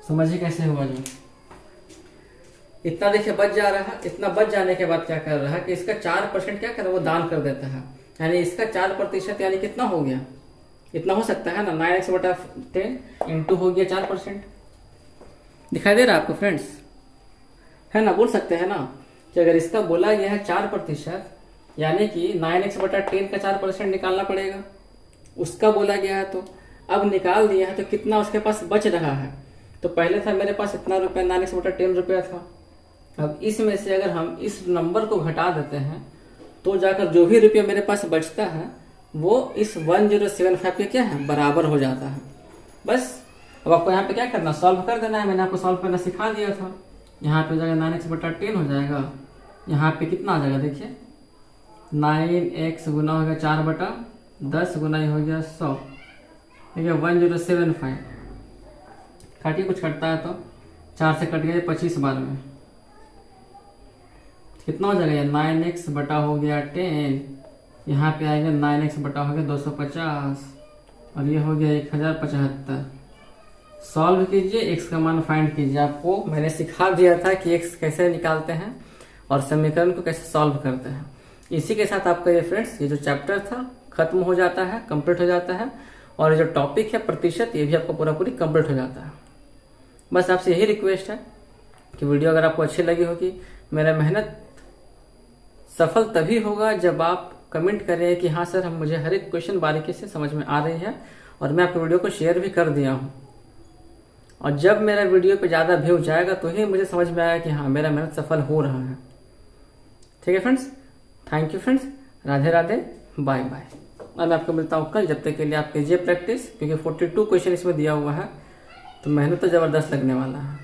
समझिए कैसे हुआ जो इतना देखिए बच जा रहा है। इतना बच जाने के बाद क्या कर रहा है कि इसका 4% क्या कर रहा है वो दान कर देता है, यानी इसका 4% यानी कितना हो गया, इतना हो सकता है ना, 9x बटा 10 इंटू हो गया 4%। दिखाई दे रहा है आपको फ्रेंड्स, है ना, बोल सकते हैं ना कि अगर इसका बोला गया है 4% यानी कि 9x बटा 10 का 4% निकालना पड़ेगा, उसका बोला गया है। तो अब निकाल दिया है तो कितना उसके पास बच रहा है। तो पहले था मेरे पास इतना रुपया 9x बटा 10 रुपया था। अब इसमें से अगर हम इस नंबर को घटा देते हैं तो जाकर जो भी रुपया मेरे पास बचता है वो इस 1075 के क्या है बराबर हो जाता है। बस अब आपको यहाँ पे क्या करना, सॉल्व कर देना है। मैंने आपको सॉल्व करना सिखा दिया था। यहाँ पे हो जाएगा 9x बटा 10 हो जाएगा, यहाँ पे कितना आ जाएगा देखिए 9x गुना हो गया 4 बटा 10 गुना हो गया 100, देखिए 1075 काटिए, कुछ कटता है तो 4 से कट गया 25 बार में कितना हो जाएगा, 9x बटा हो गया 10, यहाँ पे आएगा 9x बटा हो गया 250 और ये हो गया 1075। सॉल्व कीजिए, x का मान फाइंड कीजिए। आपको मैंने सिखा दिया था कि x कैसे निकालते हैं और समीकरण को कैसे सॉल्व करते हैं। इसी के साथ आपका ये फ्रेंड्स ये जो चैप्टर था खत्म हो जाता है, कंप्लीट हो जाता है, और जो टॉपिक है प्रतिशत ये भी आपको पूरा पूरी कंप्लीट हो जाता है। बस आपसे यही रिक्वेस्ट है कि वीडियो अगर आपको अच्छी लगी होगी, मेरा मेहनत सफल तभी होगा जब आप कमेंट करें कि हाँ सर हम मुझे हर एक क्वेश्चन बारीकी से समझ में आ रही है और मैं आपके वीडियो को शेयर भी कर दिया हूँ। और जब मेरा वीडियो पे ज़्यादा व्यू जाएगा तो ही मुझे समझ में आया कि हाँ मेरा मेहनत सफल हो रहा है। ठीक है friends, thank you friends, Radhe Radhe, bye bye. और मैं आपको मिलता हूँ कल, जब तक के लिए आप कीजिए प्रैक्टिस, क्योंकि 42 क्वेश्चन इसमें दिया हुआ है तो मेहनत तो ज़बरदस्त लगने वाला है।